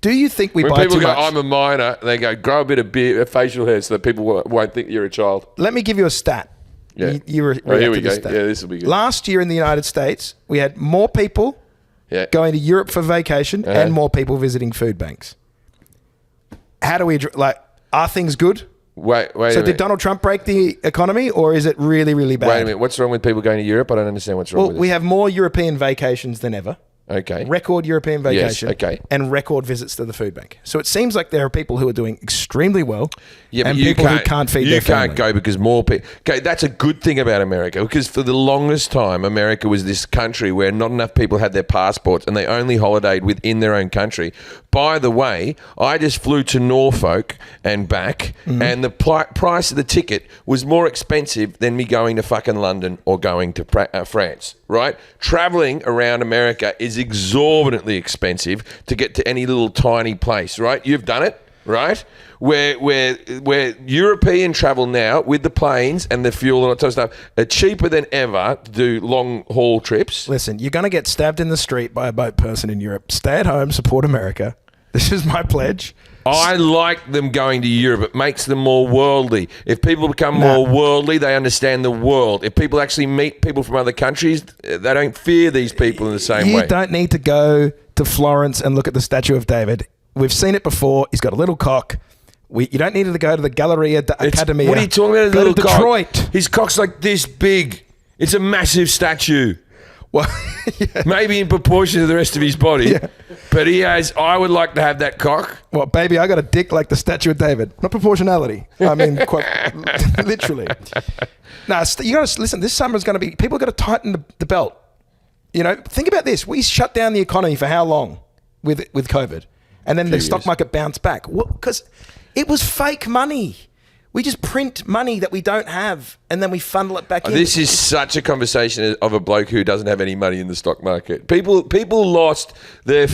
Do you think we buy too much? When people go, I'm a miner, they go, grow a bit of facial hair so that people won't think you're a child. Let me give you a stat. Yeah. Here we go. Stat. Yeah, this will be good. Last year in the United States, we had more people going to Europe for vacation and more people visiting food banks. How do we, are things good? Wait a minute. So did Donald Trump break the economy or is it really, really bad? Wait a minute. What's wrong with people going to Europe? I don't understand what's wrong with it. Well, we have more European vacations than ever. Okay. Record European vacation. Yes, okay. And record visits to the food bank. So it seems like there are people who are doing extremely well. Yeah, and but people who can't feed their family. You can't go because more people... Okay, that's a good thing about America because for the longest time, America was this country where not enough people had their passports and they only holidayed within their own country. By the way, I just flew to Norfolk and back and the price of the ticket was more expensive than me going to fucking London or going to France, right? Traveling around America is exorbitantly expensive to get to any little tiny place, right? You've done it, right? Where European travel now with the planes and the fuel and all that sort of stuff are cheaper than ever to do long haul trips. Listen, you're going to get stabbed in the street by a boat person in Europe. Stay at home, support America. This is my pledge. I like them going to Europe. It makes them more worldly. If people become more worldly, they understand the world. If people actually meet people from other countries, they don't fear these people in the same way. You don't need to go to Florence and look at the statue of David. We've seen it before. He's got a little cock. You don't need to go to the Galleria Academia. What are you talking about? Go to Detroit. Cock. His cock's like this big. It's a massive statue. Well, yeah. Maybe in proportion to the rest of his body. Yeah. But I would like to have that cock. Well, baby, I got a dick like the statue of David. Not proportionality. I mean, quite literally. No, you got to listen. This summer is going to be, people got to tighten the belt. Think about this. We shut down the economy for how long with COVID? And then the stock market bounced back. Because it was fake money. We just print money that we don't have, and then we funnel it back in. This is such a conversation of a bloke who doesn't have any money in the stock market. People lost their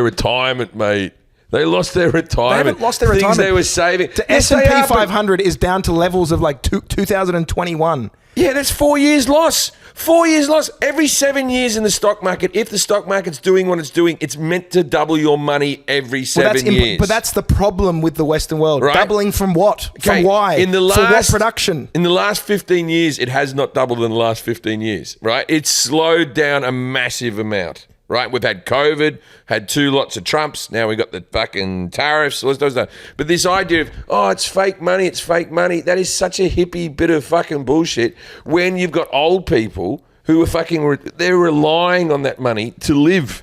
retirement, mate. They lost their retirement. They haven't lost their retirement. Things they were saving. The S&P 500 is down to levels of like 2021. Yeah, that's 4 years loss. 4 years loss. Every 7 years in the stock market, if the stock market's doing what it's doing, it's meant to double your money every 7 years. But that's the problem with the Western world. Right? Doubling from what? Okay, From why? For what production? In the last 15 years, it has not doubled in the last 15 years, right? It's slowed down a massive amount. Right, we've had COVID, had 2 lots of Trumps. Now we got the fucking tariffs. But this idea of it's fake money, that is such a hippie bit of fucking bullshit. When you've got old people who are they're relying on that money to live.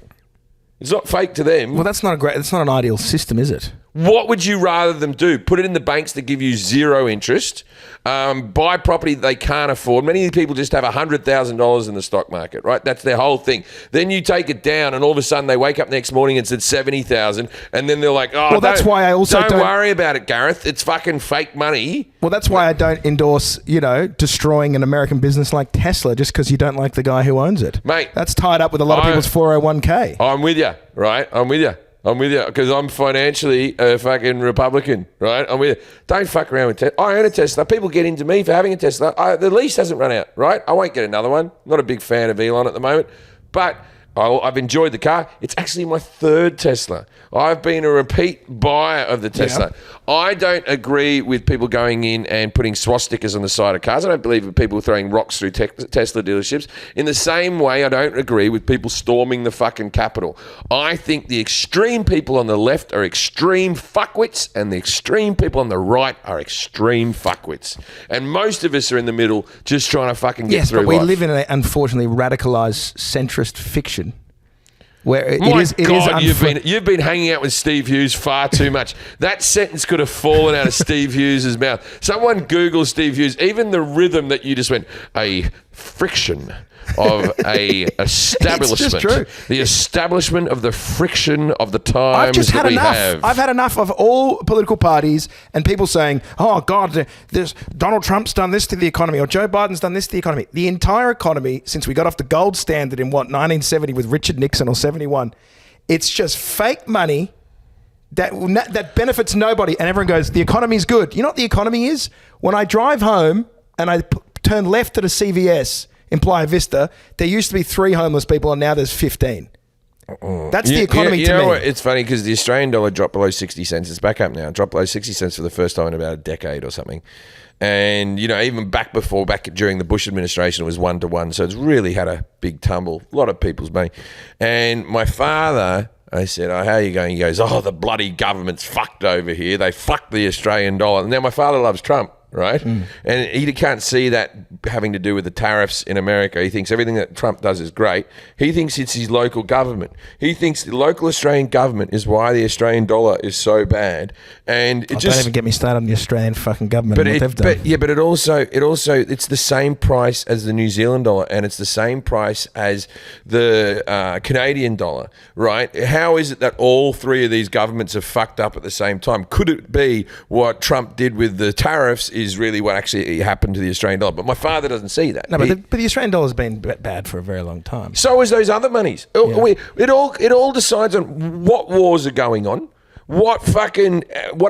It's not fake to them. Well, that's not an ideal system, is it? What would you rather them do? Put it in the banks that give you 0 interest, buy property that they can't afford. Many people just have $100,000 in the stock market, right? That's their whole thing. Then you take it down, and all of a sudden they wake up next morning and it's at 70,000, and then they're like, "Oh, well, that's why I also don't worry about it, Gareth. It's fucking fake money." Well, that's why I don't endorse, destroying an American business like Tesla just because you don't like the guy who owns it, mate. That's tied up with a lot of people's 401k. I'm with you, right? I'm with you because I'm financially a fucking Republican, right? I'm with you. Don't fuck around with Tesla. I own a Tesla. People get into me for having a Tesla. The lease hasn't run out, right? I won't get another one. Not a big fan of Elon at the moment, but I've enjoyed the car. It's actually my 3rd Tesla. I've been a repeat buyer of the Tesla. Yeah. I don't agree with people going in and putting swastikas on the side of cars. I don't believe in people throwing rocks through Tesla dealerships. In the same way, I don't agree with people storming the fucking Capitol. I think the extreme people on the left are extreme fuckwits, and the extreme people on the right are extreme fuckwits. And most of us are in the middle, just trying to fucking get through life. Yes, but we live in an unfortunately radicalized centrist fiction. Where it is you've been hanging out with Steve Hughes far too much. That sentence could have fallen out of Steve Hughes' mouth. Someone Google Steve Hughes. Even the rhythm that you just went, a friction of a establishment. It's just true. The establishment of the friction of the times that we have. I've had enough of all political parties and people saying, "Oh God, Donald Trump's done this to the economy," or "Joe Biden's done this to the economy." The entire economy, since we got off the gold standard in 1970 with Richard Nixon or 71, it's just fake money that benefits nobody. And everyone goes, "The economy's good." You know what the economy is? When I drive home and I turn left at a CVS in Playa Vista, there used to be 3 homeless people and now there's 15. That's the economy to me. What? It's funny because the Australian dollar dropped below 60 cents. It's back up now. It dropped below 60 cents for the first time in about a decade or something. And, even back during the Bush administration, it was 1-to-1. So it's really had a big tumble. A lot of people's money. And my father, I said, "Oh, how are you going?" He goes, "Oh, the bloody government's fucked over here. They fucked the Australian dollar." Now, my father loves Trump. Right? And he can't see that having to do with the tariffs in America. He thinks everything that Trump does is great. He thinks it's his local government. He thinks the local Australian government is why the Australian dollar is so bad. And don't even get me started on the Australian fucking government and what they've done. But it also it's the same price as the New Zealand dollar, and it's the same price as the Canadian dollar, right? How is it that all 3 of these governments are fucked up at the same time? Could it be what Trump did with the tariffs is really what actually happened to the Australian dollar? But my father doesn't see that. No, but the Australian dollar has been bad for a very long time. So is those other monies. Yeah. It all decides on what wars are going on, what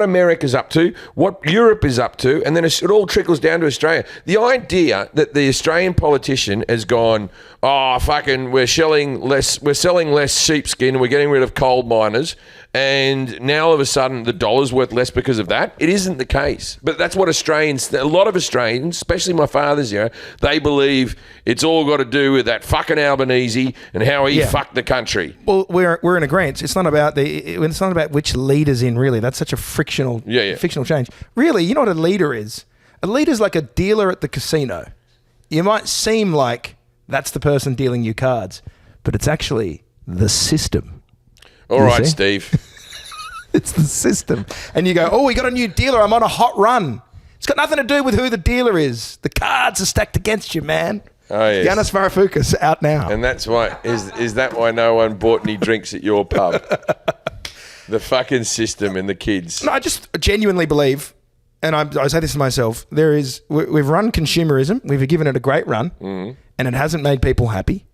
America's up to, what Europe is up to, and then it all trickles down to Australia. The idea that the Australian politician has gone, "Oh, fucking, we're selling less sheepskin, and we're getting rid of coal miners," and now all of a sudden the dollar's worth less because of that. It isn't the case. But that's what a lot of Australians, especially my father's era, they believe it's all got to do with that fucking Albanese and how he fucked the country. Well, we're in agreement. It's not about which leader's in, really. That's such a fictional change. Really, you know what a leader is? A leader's like a dealer at the casino. You might seem like that's the person dealing you cards, but it's actually the system. All right, Steve. It's the system. And you go, "Oh, we got a new dealer. I'm on a hot run." It's got nothing to do with who the dealer is. The cards are stacked against you, man. Oh, yes. Giannis Varoufakis out now. And that's why, is that why no one bought any drinks at your pub? The fucking system and the kids. No, I just genuinely believe, and I say this to myself, we've run consumerism. We've given it a great run, and it hasn't made people happy.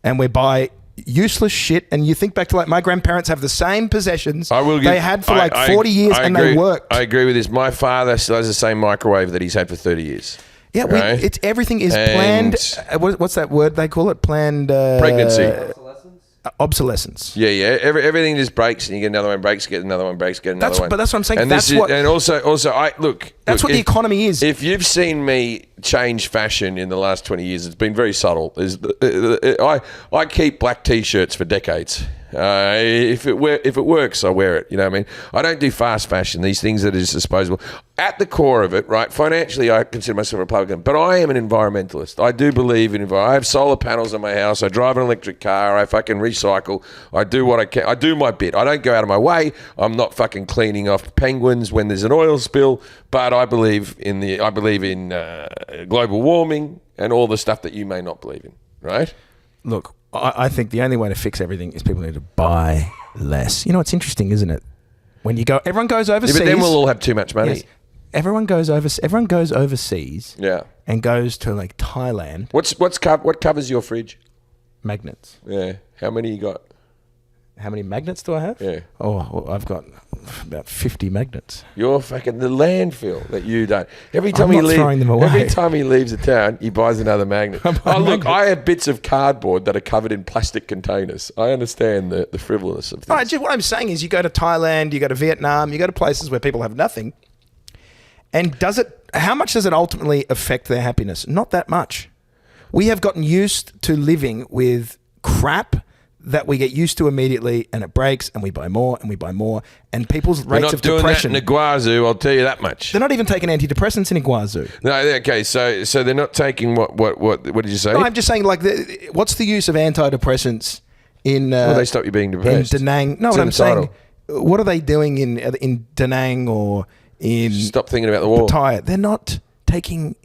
And we buy useless shit, and you think back to my grandparents have the same possessions they had for 40 years, and they worked. I agree with this. My father still has the same microwave that he's had for 30 years. Yeah, right? everything is And- planned. What's that word they call it? Planned Pregnancy. Obsolescence? obsolescence. Yeah. Everything just breaks, and you get another one breaks, get another one breaks, get another one. But that's what I'm saying. And That's what. and also, I look. That's what the economy is. If you've seen me change fashion in the last 20 years, it's been very subtle. I keep black t-shirts for decades. If it works, I wear it. You know what I mean? I don't do fast fashion. These things that are just disposable. At the core of it, right? Financially, I consider myself a Republican, but I am an environmentalist. I do believe in I have solar panels on my house. I drive an electric car. I fucking recycle. I do what I can. I do my bit. I don't go out of my way. I'm not fucking cleaning off penguins when there's an oil spill. But I believe in global warming and all the stuff that you may not believe in. Right? Look, I think the only way to fix everything is people need to buy less. You know, it's interesting, isn't it? When you go, everyone goes overseas. Yeah, but then we'll all have too much money. Yes, everyone goes overseas. Yeah. And goes to like Thailand. What covers your fridge? Magnets. Yeah. How many you got? How many magnets do I have? Yeah. Oh, well, I've got about 50 magnets. You're fucking the landfill that you don't. Every time I'm not throwing them away. Every time he leaves a town, he buys another magnet. Look, I have bits of cardboard that are covered in plastic containers. I understand the frivolousness of things. What I'm saying is, you go to Thailand, you go to Vietnam, you go to places where people have nothing, and how much does it ultimately affect their happiness? Not that much. We have gotten used to living with crap that we get used to immediately, and it breaks, and we buy more, and we buy more, and people's rates of depression. They're not doing that in Iguazu, I'll tell you that much. They're not even taking antidepressants in Iguazu. No, okay, so they're not taking what did you say? No, I'm just saying, like, what's the use of antidepressants in... well, they stop you being depressed. In Da Nang. No, what I'm saying, what are they doing in Da Nang or in... Stop thinking about the war. Pattaya? They're not taking...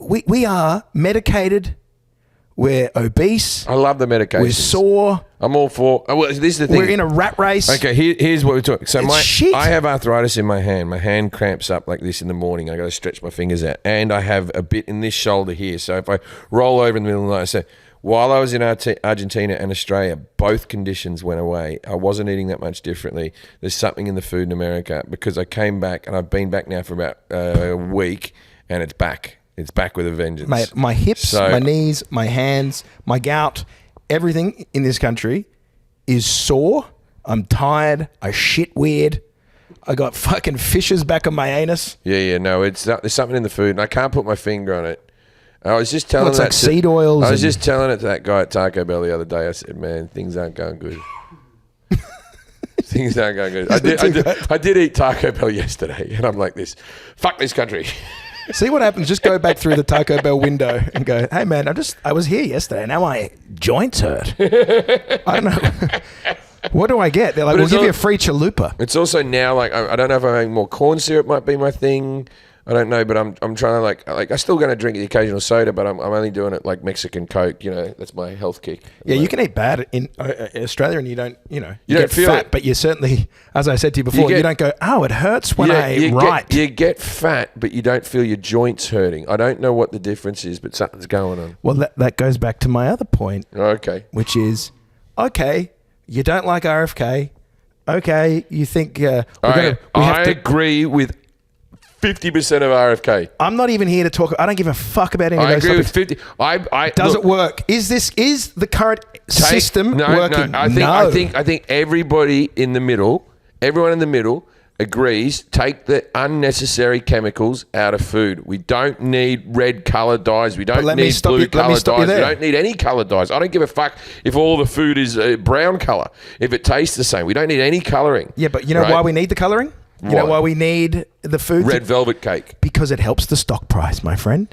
We are medicated... We're obese. I love the medications. We're sore. I'm all for... well, this is the thing. We're in a rat race. Okay, here's what we're talking. So shit. I have arthritis in my hand. My hand cramps up like this in the morning. I got to stretch my fingers out. And I have a bit in this shoulder here. So if I roll over in the middle of the night... So while I was in Argentina and Australia, both conditions went away. I wasn't eating that much differently. There's something in the food in America because I came back, and I've been back now for about a week, and it's back. It's back with a vengeance. Mate, my hips, my knees, my hands, my gout, everything in this country is sore. I'm tired. I shit weird. I got fucking fishes back on my anus. Yeah, no, there's something in the food, and I can't put my finger on it. I was just telling it's like seed oils. I was just telling it to that guy at Taco Bell the other day. I said, man, things aren't going good. Things aren't going good. I did eat Taco Bell yesterday, and I'm like this. Fuck this country. See what happens. Just go back through the Taco Bell window and go, hey, man, I was here yesterday. Now my joints hurt. I don't know. What do I get? They're like, we'll give you a free chalupa. It's also now like, I don't know if I'm having more corn syrup might be my thing. I don't know, but I'm trying to like I'm still going to drink the occasional soda, but I'm only doing it like Mexican Coke. You know, that's my health kick. Yeah, you can eat bad in Australia, and you don't, you don't get feel fat, it. But you certainly, as I said to you before, you don't go, oh, it hurts when I write. You get fat, but you don't feel your joints hurting. I don't know what the difference is, but something's going on. Well, that goes back to my other point. Okay. Which is, okay, you don't like RFK. Okay, you think I agree with 50% of RFK. I'm not even here to talk. I don't give a fuck about any of those topics. topics. I agree with 50. Does it work? Is the current system working? No. I think everybody in the middle, everyone in the middle agrees, take the unnecessary chemicals out of food. We don't need red colour dyes. We don't need blue colour dyes. We don't need any colour dyes. I don't give a fuck if all the food is brown colour. If it tastes the same. We don't need any colouring. Yeah, but you know why we need the colouring? You know why we need the food? Red velvet cake. Because it helps the stock price, my friend.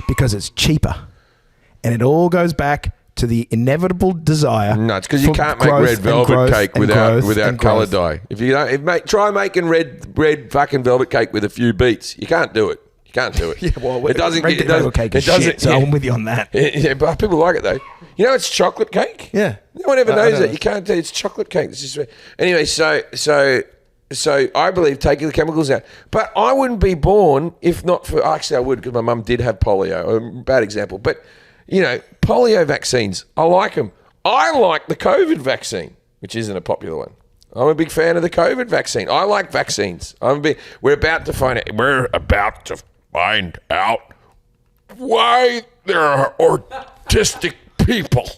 Because it's cheaper. And it all goes back to the inevitable desire. No, it's because you can't make red velvet cake without colour dye. If you don't, try making red fucking velvet cake with a few beets. You can't do it. You can't do it. Yeah, well, it doesn't. Red velvet cake is shit, so I'm with you on that. Yeah, but people like it though. You know, it's chocolate cake. Yeah. No one ever knows that. You can't do it. It's chocolate cake. It's just anyway. So I believe taking the chemicals out. But I wouldn't be born if not for... Actually, I would because my mum did have polio. A bad example. But, you know, polio vaccines, I like them. I like the COVID vaccine, which isn't a popular one. I'm a big fan of the COVID vaccine. I like vaccines. We're about to find out why there are autistic people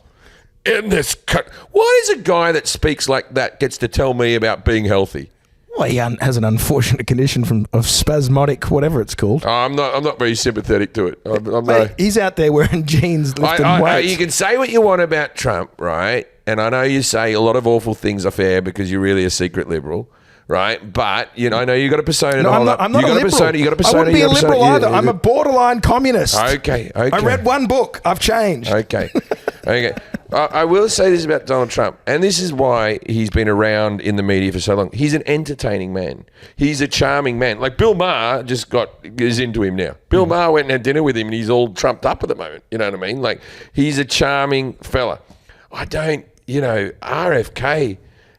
in this country. What is a guy that speaks like that gets to tell me about being healthy? Well, he has an unfortunate condition of spasmodic, whatever it's called. I'm not very sympathetic to it. Mate, he's out there wearing jeans, lifting weights. You can say what you want about Trump, right? And I know you say a lot of awful things off air because you're really a secret liberal, right? But I know you got a persona. No, I'm not a liberal. You got a persona. I wouldn't be a liberal either. I'm a borderline communist. Okay. I read one book. I've changed. Okay. I will say this about Donald Trump, and this is why he's been around in the media for so long. He's an entertaining man. He's a charming man. Like Bill Maher is into him now. Bill Maher went and had dinner with him, and he's all trumped up at the moment. You know what I mean? Like, he's a charming fella. RFK,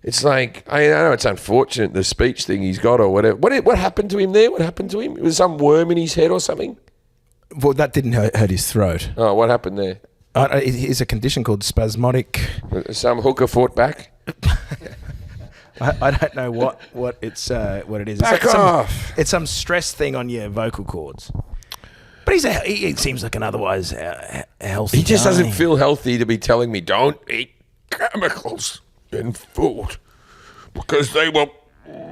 it's like, I know it's unfortunate, the speech thing he's got or whatever. What happened to him there? What happened to him? Was some worm in his head or something? Well, that didn't hurt his throat. Oh, what happened there? It's a condition called spasmodic. Some hooker fought back. I don't know what it is. Back off. It's some stress thing on your vocal cords. But he seems like an otherwise healthy. He just guy. doesn't feel healthy to be telling me don't eat chemicals in food because they will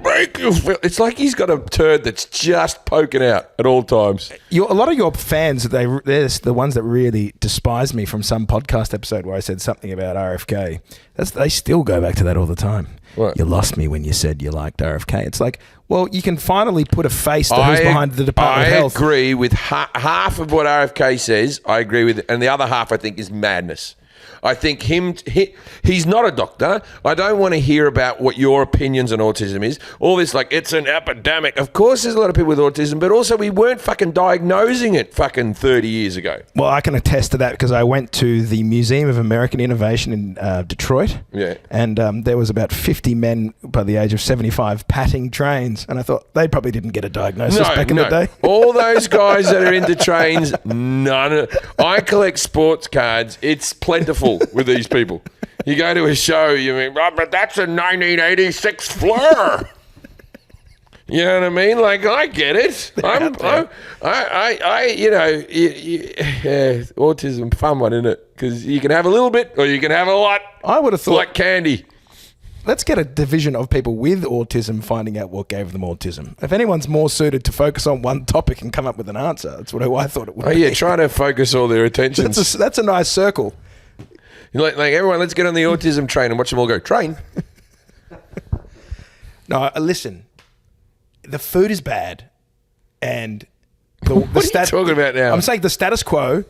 make you feel. It's like he's got a turd that's just poking out at all times. A lot of your fans, they're the ones that really despise me from some podcast episode where I said something about RFK. They still go back to that all the time. What? You lost me when you said you liked RFK. It's like, well, you can finally put a face to who's behind the Department of Health. I agree with half of what RFK says. I agree with, and the other half I think is madness. I think he's not a doctor. I don't want to hear about what your opinions on autism is. All this like, it's an epidemic. Of course there's a lot of people with autism, but also we weren't fucking diagnosing it fucking 30 years ago. Well, I can attest to that because I went to the Museum of American Innovation in Detroit. Yeah. And there was about 50 men by the age of 75 patting trains. And I thought they probably didn't get a diagnosis back in the day. All those guys that are into trains, I collect sports cards. It's plentiful with these people. You go to a show, you mean, but that's a 1986 Fleur. You know what I mean? Like, I get it. Autism, fun one, isn't it? Because you can have a little bit or you can have a lot. I would have thought, like candy. Let's get a division of people with autism finding out what gave them autism. If anyone's more suited to focus on one topic and come up with an answer, that's what I thought it would be. Oh, yeah, trying to focus all their attention. That's a nice circle. Like everyone, let's get on the autism train and watch them all go, train. No, listen. The food is bad. And what are you talking about now? I'm saying the status quo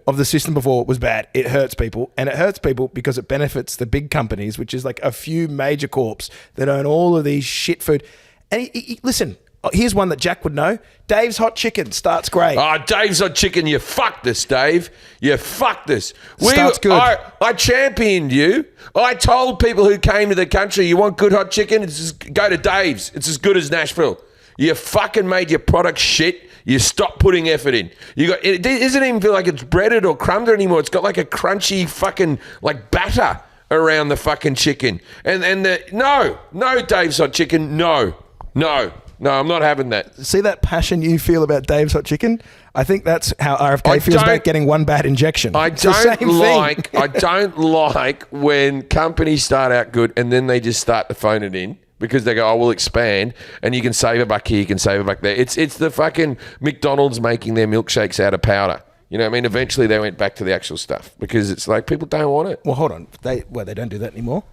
of the system before was bad. It hurts people. And it hurts people because it benefits the big companies, which is like a few major corps that own all of these shit food. And listen, here's one that Jack would know. Dave's Hot Chicken starts great. Oh, Dave's Hot Chicken, you fucked us, Dave. You fucked us. Starts good. I championed you. I told people who came to the country, you want good hot chicken? Go to Dave's. It's as good as Nashville. You fucking made your product shit. You stop putting effort in. It doesn't even feel like it's breaded or crumbed anymore. It's got like a crunchy fucking like batter around the fucking chicken. No, Dave's Hot Chicken, no, I'm not having that. See that passion you feel about Dave's Hot Chicken? I think that's how RFK feels about getting one bad injection. I don't like when companies start out good and then they just start to phone it in because they go, oh, we'll expand and you can save a buck here, you can save a buck there. It's the fucking McDonald's making their milkshakes out of powder. You know what I mean? Eventually they went back to the actual stuff because it's like people don't want it. Well, hold on. They don't do that anymore?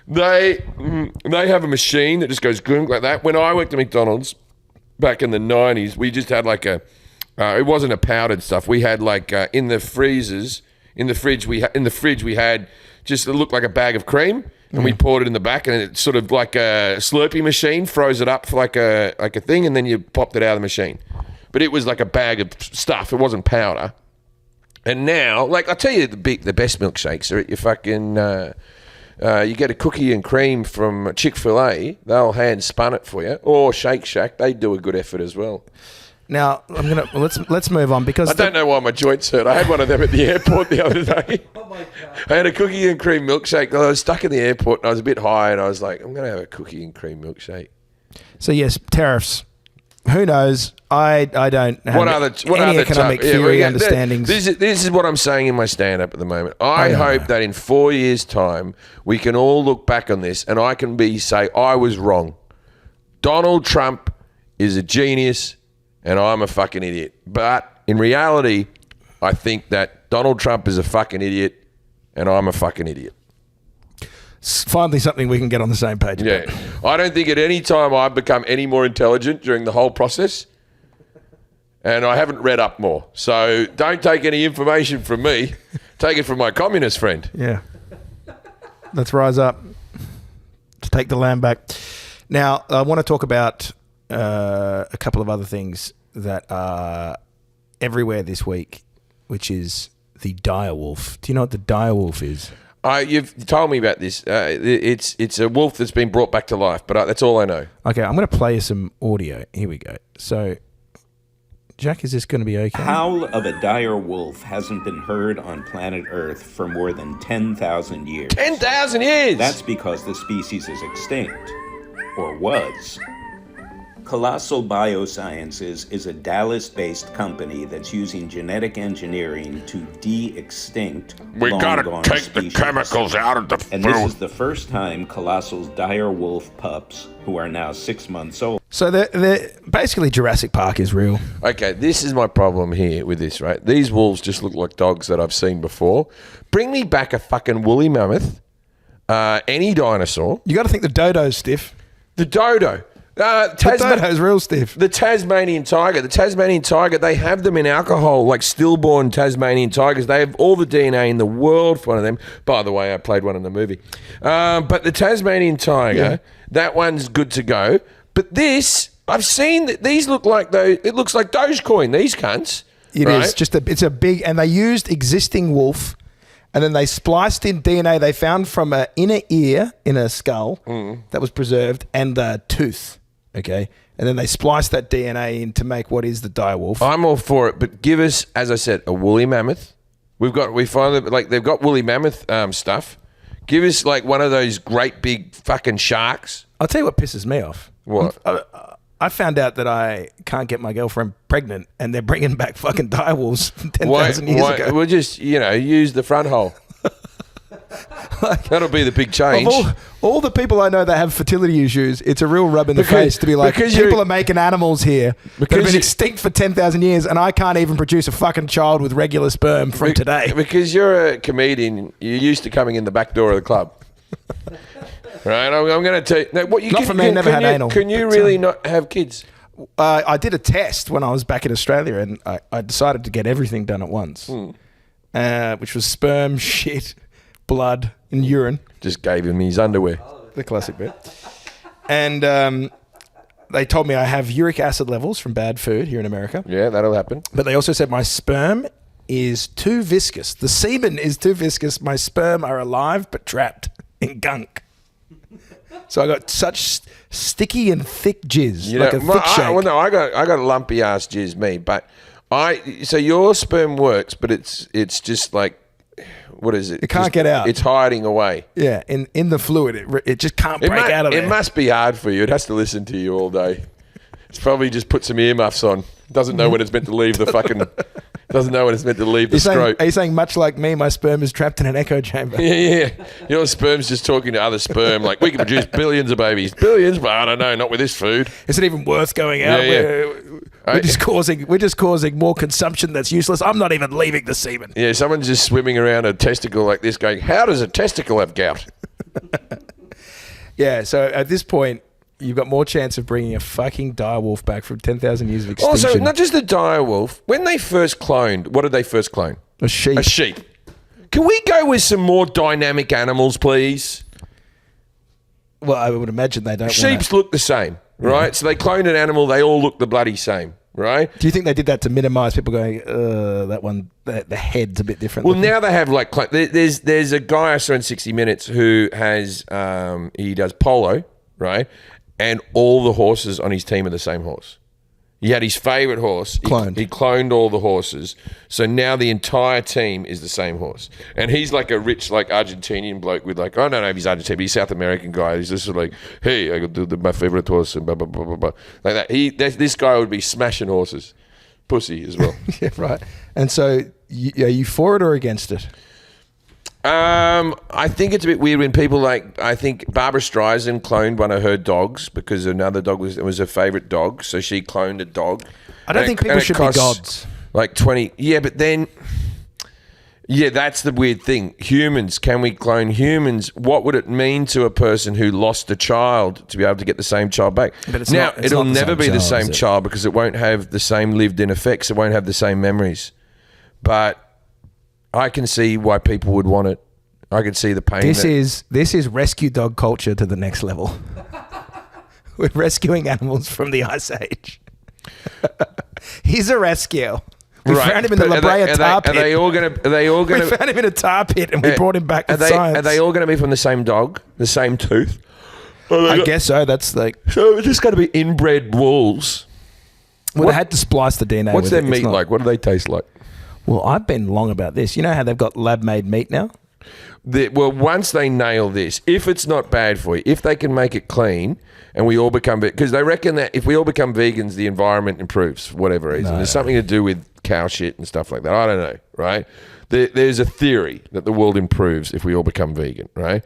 They have a machine that just goes glunk like that. When I worked at McDonald's back in the 90s, we just had like it wasn't a powdered stuff. We had like in the fridge we had just it looked like a bag of cream, and we poured it in the back, and it's sort of like a Slurpee machine froze it up for like a thing, and then you popped it out of the machine. But it was like a bag of stuff. It wasn't powder. And now, like I tell you, the best milkshakes are at your fucking. You get a cookie and cream from Chick-fil-A, they'll hand spun it for you, or Shake Shack, they do a good effort as well. Now let's move on because I don't know why my joints hurt. I had one of them at the airport the other day. Oh my God! I had a cookie and cream milkshake. I was stuck in the airport and I was a bit high, and I was like, I'm going to have a cookie and cream milkshake. So yes, tariffs. Who knows? I don't have any economic theory understandings. This is what I'm saying in my stand-up at the moment. I hope that in 4 years' time, we can all look back on this and I can say, I was wrong. Donald Trump is a genius and I'm a fucking idiot. But in reality, I think that Donald Trump is a fucking idiot and I'm a fucking idiot. Finally something we can get on the same page about. Yeah. I don't think at any time I've become any more intelligent during the whole process. And I haven't read up more. So don't take any information from me. Take it from my communist friend. Yeah. Let's rise up to take the land back. Now, I want to talk about a couple of other things that are everywhere this week, which is the dire wolf. Do you know what the dire wolf is? You've told me about this. It's a wolf that's been brought back to life, but that's all I know. Okay, I'm going to play you some audio. Here we go. So, Jack, is this going to be okay? Howl of a dire wolf hasn't been heard on planet Earth for more than 10,000 years. 10,000 years? That's because the species is extinct. Or was. Colossal Biosciences is a Dallas-based company that's using genetic engineering to de-extinct we gotta take species. The chemicals out of the food. And this is the first time Colossal's dire wolf pups, who are now 6 months old. So they're basically Jurassic Park is real. Okay, this is my problem here with this, right? These wolves just look like dogs that I've seen before. Bring me back a fucking woolly mammoth, any dinosaur. You got to think the dodo's stiff. The dodo. The dodo's real stiff. The Tasmanian tiger. The Tasmanian tiger, they have them in alcohol, like stillborn Tasmanian tigers. They have all the DNA in the world for one of them. By the way, I played one in the movie. But the Tasmanian tiger, that one's good to go. But this, I've seen that these look like it looks like Dogecoin, these cunts. It is. It's a big, and they used existing wolf, and then they spliced in DNA they found from an inner ear in a skull that was preserved and the tooth. Okay, and then they spliced that DNA in to make what is the dire wolf. I'm all for it, but give us, as I said, a woolly mammoth. We finally, like, they've got woolly mammoth stuff. Give us like one of those great big fucking sharks. I'll tell you what pisses me off. What? I found out that I can't get my girlfriend pregnant, and they're bringing back fucking dire wolves from 10,000 years ago. We'll just, use the front hole. That'll be the big change. Of all the people I know that have fertility issues, it's a real rub in the face to be like, people are making animals here that have been extinct for 10,000 years, and I can't even produce a fucking child with regular sperm from today. Because you're a comedian, you're used to coming in the back door of the club. Right? I'm going to tell you. Not for me, never had anal. Can you really not have kids? I did a test when I was back in Australia, and I decided to get everything done at once, which was sperm, shit, blood, and urine. Just gave him his underwear. The classic bit. And they told me I have uric acid levels from bad food here in America. Yeah, that'll happen. But they also said my sperm is too viscous. The semen is too viscous. My sperm are alive but trapped in gunk. So I got such sticky and thick jizz, like a thick shake. I got a lumpy ass jizz, me. But so your sperm works, but it's just like, what is it? It can't get out. It's hiding away. Yeah, in the fluid, it just can't break out of there. It must be hard for you. It has to listen to you all day. It's probably just put some earmuffs on. Doesn't know when it's meant to leave the fucking. Doesn't know when it's meant to leave the scrote. Are you saying much like me, my sperm is trapped in an echo chamber? Yeah. Your sperm's just talking to other sperm. Like, we can produce billions of babies. Billions, but I don't know, not with this food. Is it even worth going out? Yeah. We're just causing more consumption that's useless. I'm not even leaving the semen. Yeah, someone's just swimming around a testicle like this going, how does a testicle have gout? Yeah, so at this point, you've got more chance of bringing a fucking dire wolf back from 10,000 years of extinction. Also, not just the dire wolf. When they first cloned, what did they first clone? A sheep. A sheep. Can we go with some more dynamic animals, please? Well, I would imagine they don't. Sheeps look the same, right? So they cloned an animal, they all look the bloody same, right? Do you think they did that to minimise people going, that one, the head's a bit different? Well, now they have like, there's a guy I saw in 60 Minutes who has, he does polo, right? And all the horses on his team are the same horse. He had his favourite horse. Cloned. He cloned all the horses. So now the entire team is the same horse. And he's like a rich, like Argentinian bloke with like, I don't know if he's Argentinian, but he's South American guy. He's just like, hey, I got my favourite horse and blah, blah, blah, blah, blah. Like that. This guy would be smashing horses. Pussy as well. Yeah, right. And so are you for it or against it? I think it's a bit weird when people I think Barbara Streisand cloned one of her dogs because another dog was her favourite dog, so she cloned a dog. I don't think people should be gods. Like 20, yeah, but then, yeah, that's the weird thing. Humans, can we clone humans? What would it mean to a person who lost a child to be able to get the same child back? But it'll never be the same child because it won't have the same lived-in effects. It won't have the same memories. But I can see why people would want it. I can see the pain. This is rescue dog culture to the next level. We're rescuing animals from the Ice Age. He's a rescue. We found him in the La Brea tar pit. Are they all going to... We found him in a tar pit and we brought him back with science. Are they all going to be from the same dog? The same tooth? I guess so. That's like... So it's just going to be inbred wolves. Well, they had to splice the DNA. What's their meat like? What do they taste like? Well, I've been long about this. You know how they've got lab-made meat now? Well, once they nail this, if it's not bad for you, if they can make it clean and we all become... Because they reckon that if we all become vegans, the environment improves for whatever reason. There's something to do with cow shit and stuff like that. I don't know, right? There's a theory that the world improves if we all become vegan, right?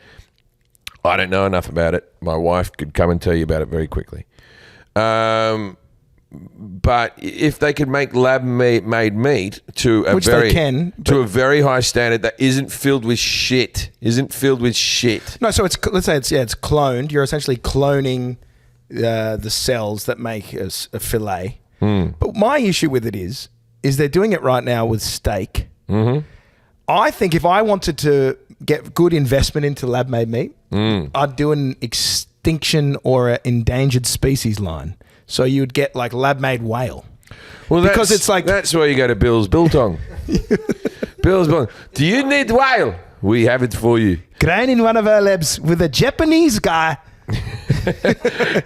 I don't know enough about it. My wife could come and tell you about it very quickly. But if they could make lab-made meat to a very high standard that isn't filled with shit, No, so let's say it's cloned. You're essentially cloning the cells that make a fillet. But my issue with it is they're doing it right now with steak. Mm-hmm. I think if I wanted to get good investment into lab-made meat, I'd do an extinction or an endangered species line. So you'd get like lab-made whale. Well, because it's like... That's why you go to Bill's Biltong. Bill's Biltong. Do you need whale? We have it for you. Grown in one of our labs with a Japanese guy.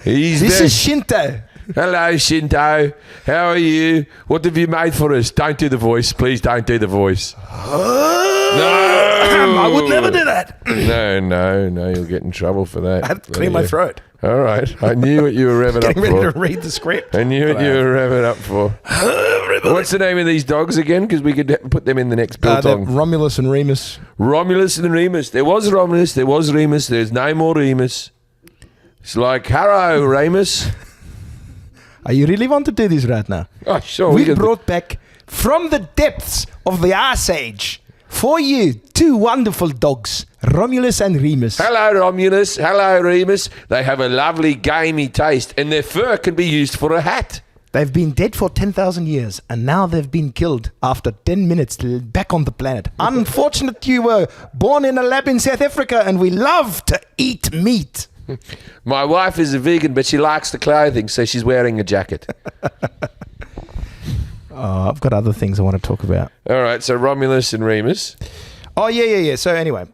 This is Shinto. Hello, Shinto. How are you? What have you made for us? Don't do the voice. Please don't do the voice. No! I would never do that. No. You'll get in trouble for that. I have to clear my throat. All right. I knew what you were revving up for. Getting ready to read the script. I knew what you were revving up for. What's the name of these dogs again? Because we could put them in the next biltong. Romulus and Remus. Romulus and Remus. There was Romulus. There was Remus. There's no more Remus. It's like, hello, Remus. Are you really want to do this right now? Oh, sure. We brought back from the depths of the Ice Age for you 2 wonderful dogs, Romulus and Remus. Hello, Romulus. Hello, Remus. They have a lovely gamey taste and their fur can be used for a hat. They've been dead for 10,000 years and now they've been killed after 10 minutes back on the planet. Unfortunate you were born in a lab in South Africa and we love to eat meat. My wife is a vegan, but she likes the clothing, so she's wearing a jacket. I've got other things I want to talk about. All right, so Romulus and Remus. Oh, yeah. So anyway,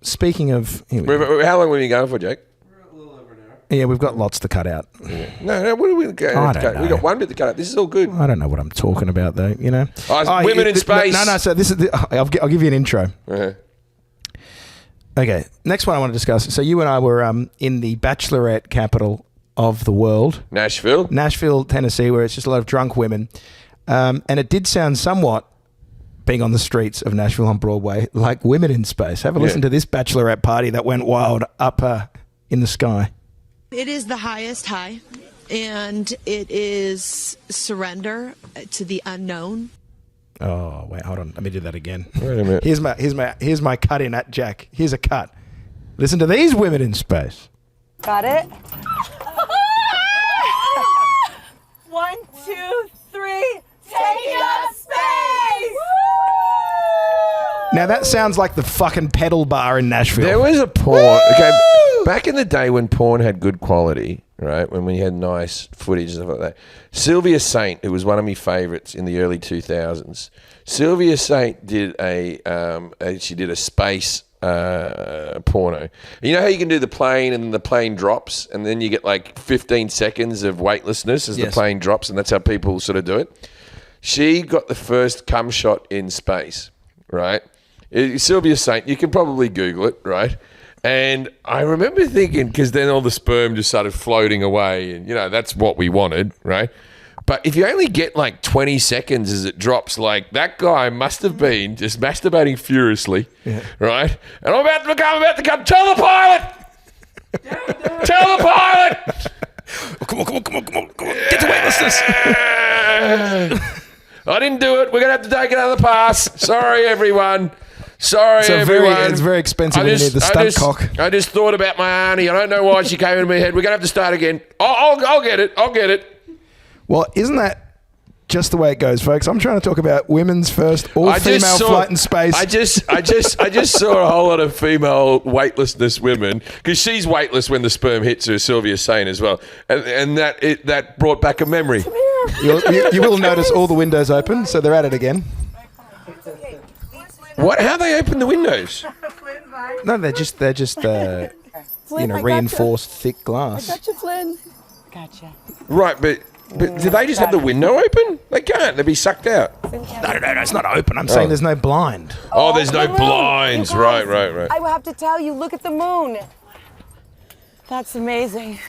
speaking of... How long were you going for, Jake? We're a little over an hour. Yeah, we've got lots to cut out. Yeah. No, what are we going to cut? We've got one bit to cut out. This is all good. I don't know what I'm talking about, though, you know. Women in space. No, so this is... I'll give you an intro. Uh-huh. Okay, next one I want to discuss. So you and I were in the bachelorette capital of the world. Nashville, Tennessee, where it's just a lot of drunk women. And it did sound somewhat, being on the streets of Nashville on Broadway, like Women in Space. Have a listen to this bachelorette party that went wild up in the sky. It is the highest high, and it is surrender to the unknown. Oh, wait, hold on. Let me do that again. Wait a minute. Here's my cut in at Jack. Here's a cut. Listen to these Women in Space. Got it? 1, 2, 3, taking up space! Now that sounds like the fucking pedal bar in Nashville. There was a porn. Okay, back in the day when porn had good quality, right? When we had nice footage and stuff like that. Sylvia Saint, who was one of my favourites in the early 2000s, Sylvia Saint did she did a space porno. You know how you can do the plane and the plane drops and then you get like 15 seconds of weightlessness as the plane drops, and that's how people sort of do it. She got the first cum shot in space, right? Sylvia Saint, you can probably Google it, right? And I remember thinking, because then all the sperm just started floating away and, that's what we wanted, right? But if you only get like 20 seconds as it drops, like that guy must have been just masturbating furiously, right? And I'm about to come. Tell the pilot! Tell the pilot! Come on. Get to weightlessness. I didn't do it. We're going to have to take another pass. Sorry, everyone. Sorry, everyone. It's very expensive when you need the stunt cock. I just thought about my auntie. I don't know why she came into my head. We're going to have to start again. I'll get it. I'll get it. Well, isn't that just the way it goes, folks? I'm trying to talk about women's first all-female flight in space. I just saw a whole lot of female weightlessness women, because she's weightless when the sperm hits her, Sylvia's saying as well, and that brought back a memory. You will notice all the windows open, so they're at it again. What? How they open the windows? No, they're just reinforced thick glass. I got you, Flynn. Gotcha. Right, but do they just have the window open? They can't. They'd be sucked out. No, it's not open. I'm saying there's no blind. Oh, there's no blinds. Right. I will have to tell you, look at the moon. That's amazing.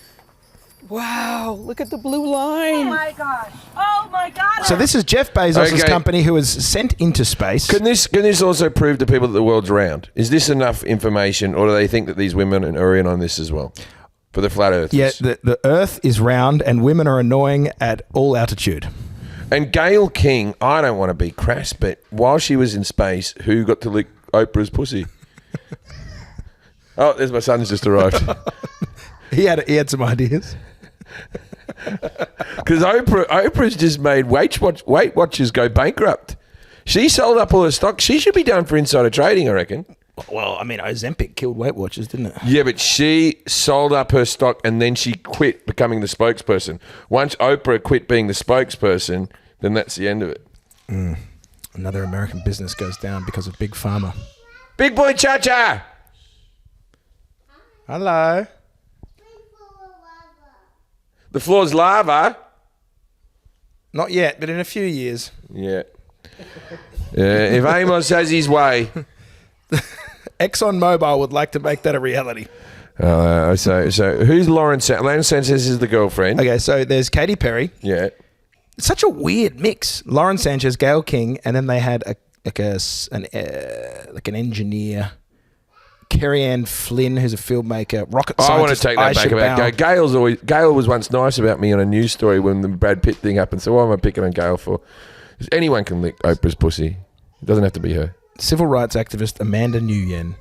Wow, look at the blue line. Oh my God. So this is Jeff Bezos' company who was sent into space. Can this also prove to people that the world's round? Is this enough information, or do they think that these women are in on this as well? For the flat earthers? Yeah, the earth is round and women are annoying at all altitude. And Gayle King, I don't want to be crass, but while she was in space, who got to lick Oprah's pussy? Oh, there's my son's just arrived. He had some ideas. Because Oprah's just made Weight Watchers go bankrupt. She sold up all her stock. She should be done for insider trading, I reckon. Well, I mean, Ozempic killed Weight Watchers, didn't it? Yeah, but she sold up her stock and then she quit becoming the spokesperson. Once Oprah quit being the spokesperson, then that's the end of it. Another American business goes down because of Big Pharma. Big Boy Cha-Cha! Hello. The floor's lava. Not yet, but in a few years. Yeah. If Amos has his way. ExxonMobil would like to make that a reality. So who's Lauren Sanchez? Lauren Sanchez is the girlfriend. Okay, so there's Katy Perry. Yeah. It's such a weird mix. Lauren Sanchez, Gayle King, and then they had an engineer, Carrie Ann Flynn, who's a filmmaker, rocket scientist. I want to take that back about Gayle. Gayle was once nice about me on a news story when the Brad Pitt thing happened. So what am I picking on Gayle for? Anyone can lick Oprah's pussy. It doesn't have to be her. Civil rights activist Amanda Nguyen,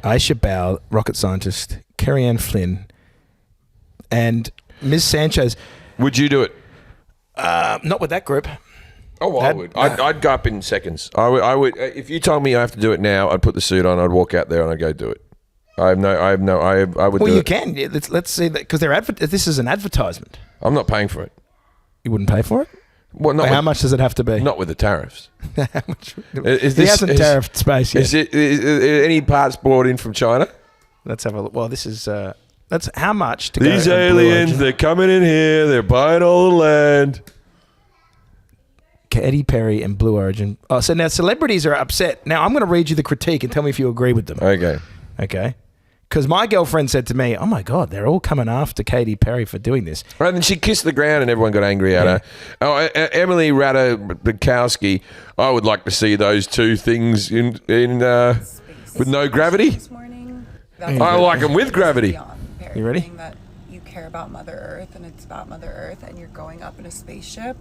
Aisha Bao, rocket scientist, Carrie Ann Flynn, and Ms. Sanchez. Would you do it? Not with that group. Oh, well, I would. I'd go up in seconds. I would. If you told me I have to do it now, I'd put the suit on. I'd walk out there and I'd go do it. I would. Well, do you it. can. Let's see that, because this is an advertisement. I'm not paying for it. You wouldn't pay for it? Well, how much does it have to be? Not with the tariffs. How much? He hasn't tariffed space yet. Is any parts brought in from China? Let's have a look. Well, this is that's how much to These go. aliens, they're coming in here. They're buying all the land. Katy Perry and Blue Origin. Oh, so now celebrities are upset. Now I'm going to read you the critique and tell me if you agree with them. Okay. Because my girlfriend said to me, "Oh my God, they're all coming after Katy Perry for doing this." Right, and then she kissed the ground and everyone got angry at her. Oh, Emily Ratajkowski, I would like to see those two things in with no gravity. This morning, I like them with gravity. You ready? That you care about Mother Earth and it's about Mother Earth, and you're going up in a spaceship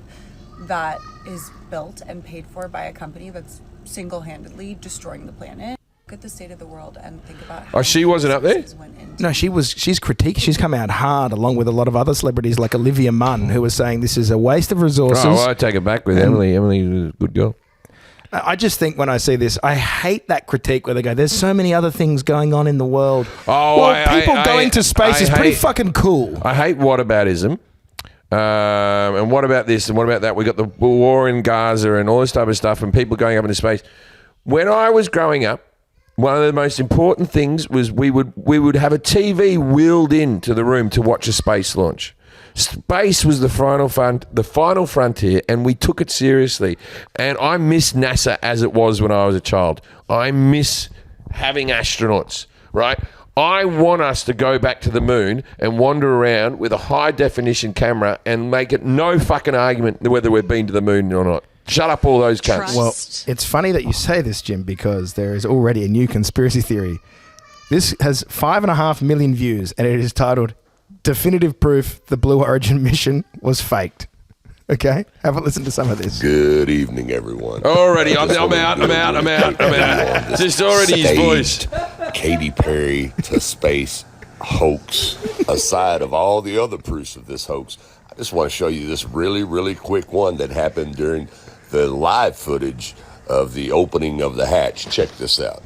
that is built and paid for by a company that's single-handedly destroying the planet. Look at the state of the world and think about how she wasn't up there? No, she's critiqued. She's come out hard along with a lot of other celebrities like Olivia Munn, who was saying this is a waste of resources. Oh, well, I take it back with Emily. Emily was a good girl. I just think when I see this, I hate that critique where they go, there's so many other things going on in the world. Oh, well, people going to space is pretty fucking cool. I hate whataboutism. And what about this and what about that? We got the war in Gaza and all this type of stuff and people going up into space. When I was growing up, one of the most important things was we would have a TV wheeled into the room to watch a space launch. Space was the final frontier, and we took it seriously. And I miss NASA as it was when I was a child. I miss having astronauts, right? I want us to go back to the moon and wander around with a high-definition camera and make it no fucking argument whether we've been to the moon or not. Shut up, all those cunts. Well, it's funny that you say this, Jim, because there is already a new conspiracy theory. This has 5.5 million views, and it is titled "Definitive Proof the Blue Origin Mission was faked." Okay? Have a listen to some of this. Good evening, everyone. Already, I'm out. Just already his voice. Katy Perry to space hoax. Aside of all the other proofs of this hoax, I just want to show you this really, really quick one that happened during the live footage of the opening of the hatch. Check this out.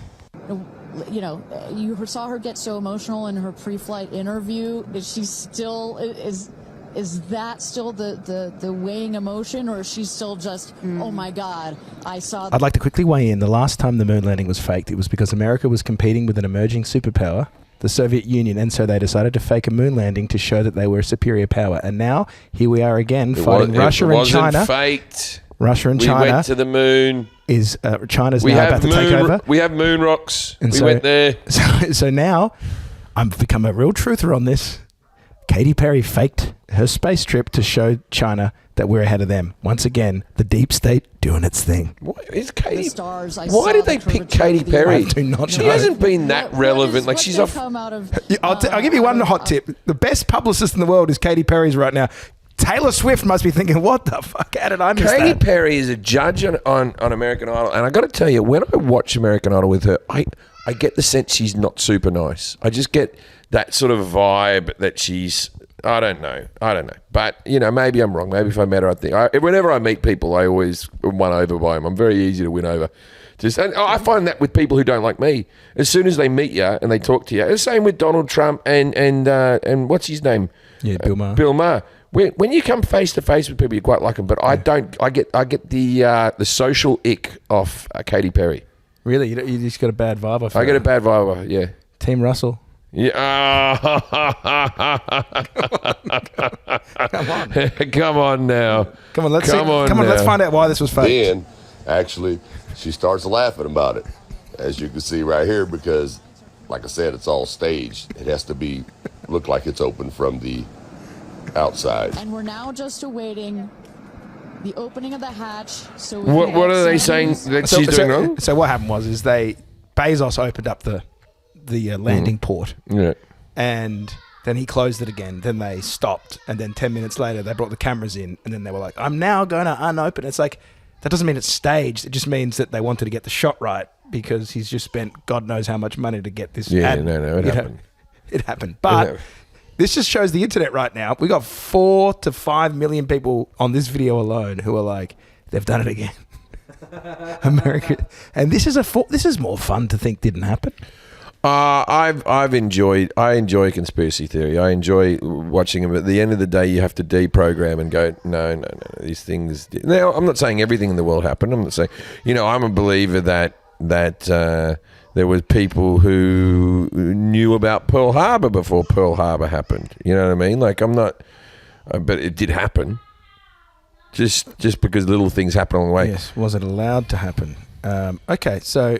You know, you saw her get so emotional in her pre-flight interview. Is she still is that still the weighing emotion, or is she still just oh my God, I saw? I'd like to quickly weigh in. The last time the moon landing was faked, it was because America was competing with an emerging superpower, the Soviet Union, and so they decided to fake a moon landing to show that they were a superior power. And now here we are again fighting Russia and China. It wasn't faked. Russia and China. We went to the moon. China's now about to take over. We have moon rocks. And we went there. So now I've become a real truther on this. Katy Perry faked her space trip to show China that we're ahead of them. Once again, the deep state doing its thing. What is Katy? Why did they pick Katy Perry? I do not She know. hasn't been that relevant. Like she's off. I'll give you one hot tip. The best publicist in the world is Katy Perry's right now. Taylor Swift must be thinking, what the fuck? How did I miss that? Katy Perry is a judge on American Idol. And I got to tell you, when I watch American Idol with her, I get the sense she's not super nice. I just get that sort of vibe that she's... I don't know. But, you know, maybe I'm wrong. Maybe if I met her, I think... whenever I meet people, I always won over by them. I'm very easy to win over. And I find that with people who don't like me. As soon as they meet you and they talk to you... The same with Donald Trump and what's his name? Yeah, Bill Maher. Bill Maher. When you come face to face with people, you quite like them. But I don't... I get the social ick off Katy Perry. Really? You just got a bad vibe off her? I get a bad vibe off her, yeah. Team Russell. Yeah. Come on now. Come on, let's find out why this was faked. Then, actually, she starts laughing about it, as you can see right here, because, like I said, it's all staged. It has to look like it's open from the outside. And we're now just awaiting the opening of the hatch. So what are they saying that she's doing wrong? So what happened was Bezos opened up the landing port. Yeah. And then he closed it again. Then they stopped. And then 10 minutes later, they brought the cameras in. And then they were like, I'm now going to unopen. It's like, that doesn't mean it's staged. It just means that they wanted to get the shot right because he's just spent God knows how much money to get this. Yeah, it happened. It happened. But this just shows the internet right now. We got 4 to 5 million people on this video alone who are like, they've done it again. America. And this is more fun to think didn't happen. I enjoy conspiracy theory. I enjoy watching them. At the end of the day, you have to deprogram and go, no. These things. Now, I'm not saying everything in the world happened. I'm not saying, I'm a believer that there was people who knew about Pearl Harbor before Pearl Harbor happened. You know what I mean? Like I'm not, but it did happen. Just because little things happen along the way. Yes, was it allowed to happen? Okay, so.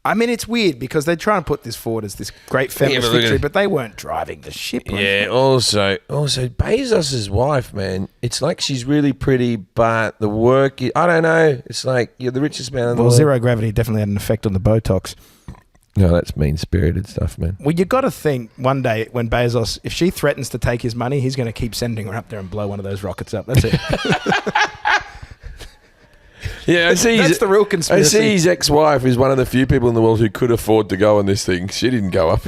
I mean, it's weird because they try and put this forward as this great feminist victory, but they weren't driving the ship. Yeah, also Bezos' wife, man, it's like she's really pretty, but the work, I don't know. It's like you're the richest man in the world. Zero gravity definitely had an effect on the Botox. No, that's mean-spirited stuff, man. Well, you got to think one day when Bezos, if she threatens to take his money, he's going to keep sending her up there and blow one of those rockets up. That's it. Yeah, that's the real conspiracy. I see his ex-wife is one of the few people in the world who could afford to go on this thing. She didn't go up.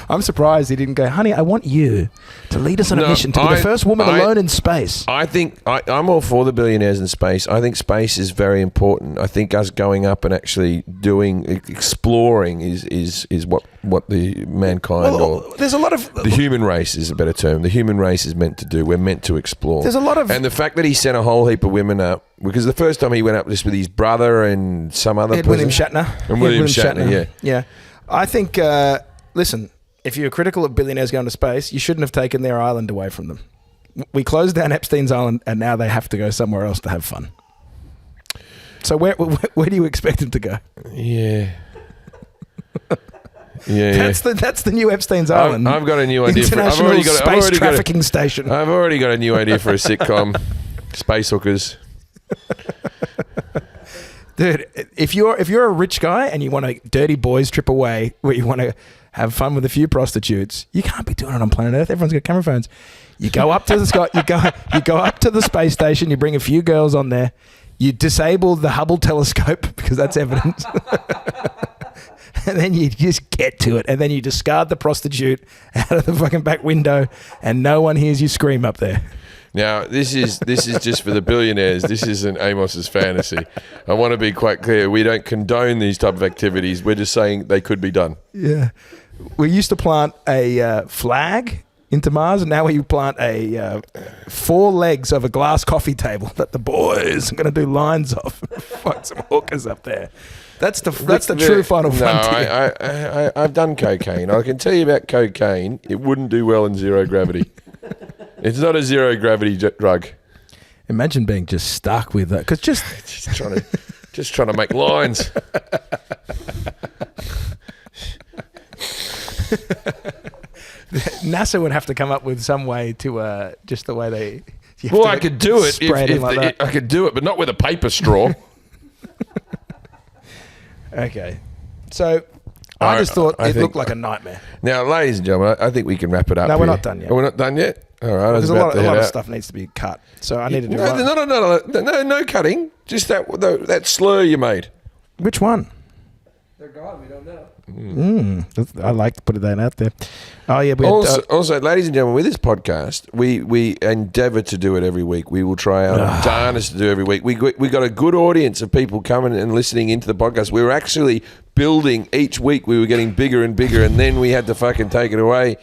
I'm surprised he didn't go, honey, I want you to lead us on a mission to be the first woman alone in space. I think I'm all for the billionaires in space. I think space is very important. I think us going up and actually exploring is what the mankind there's a lot of the human race is a better term. The human race is meant to do. We're meant to explore. There's a lot of and the fact that he sent a whole heap of women up because the first time he went up just with his brother and some other William Shatner. And William Shatner, yeah. I think, listen, if you're critical of billionaires going to space, you shouldn't have taken their island away from them. We closed down Epstein's Island, and now they have to go somewhere else to have fun. So where do you expect them to go? Yeah. That's the new Epstein's Island. I've got a new idea. International space trafficking station. I've already got a new idea for a sitcom. Space hookers. Dude, if you're a rich guy and you want a dirty boys trip away where you want to have fun with a few prostitutes, you can't be doing it on planet Earth. Everyone's got camera phones. You go up to the sky. You go up to the space station. You bring a few girls on there. You disable the Hubble telescope because that's evidence. And then you just get to it. And then you discard the prostitute out of the fucking back window and no one hears you scream up there. Now, this is just for the billionaires. This isn't Amos's fantasy. I want to be quite clear. We don't condone these type of activities. We're just saying they could be done. Yeah. We used to plant a flag into Mars, and now we plant a 4 legs of a glass coffee table that the boys are going to do lines of. Fuck some hookers up there. That's the true final frontier. No, I've done cocaine. I can tell you about cocaine. It wouldn't do well in zero gravity. It's not a zero gravity drug. Imagine being just stuck with that, because just trying to make lines. NASA would have to come up with some way to just the way they. Well, I could do it. I could do it, but not with a paper straw. Okay, so I just thought it looked like a nightmare. Now, ladies and gentlemen, I think we can wrap it up. No, we're not done yet. Oh, we're not done yet. All right, because a lot of stuff needs to be cut. So I need to do no cutting. Just that slur you made. Which one? They're gone. We don't know. I like to put that out there. Oh yeah. Also, ladies and gentlemen, with this podcast, we endeavour to do it every week. We will try our darnest to do every week. We got a good audience of people coming and listening into the podcast. We were actually building each week. We were getting bigger and bigger, and then we had to fucking take it away.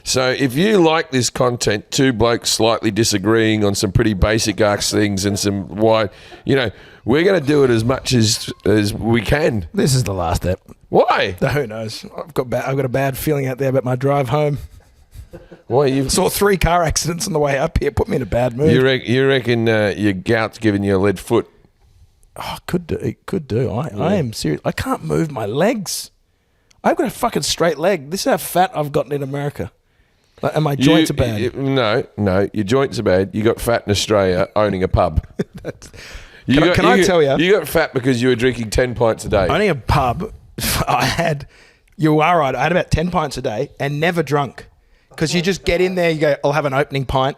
So if you like this content, two blokes slightly disagreeing on some pretty basic ass things and some wide, we're going to do it as much as we can. This is the last step. Why? Who knows? I've got a bad feeling out there about my drive home. Why? You saw 3 car accidents on the way up here. Put me in a bad mood. You reckon your gout's giving you a lead foot? Oh, it could do. I am serious. I can't move my legs. I've got a fucking straight leg. This is how fat I've gotten in America. And my joints are bad. No, your joints are bad. You got fat in Australia owning a pub. Can I tell you? You got fat because you were drinking 10 pints a day. Owning a pub, you are right, I had about 10 pints a day and never drunk. Because you just get in there, you go, I'll have an opening pint.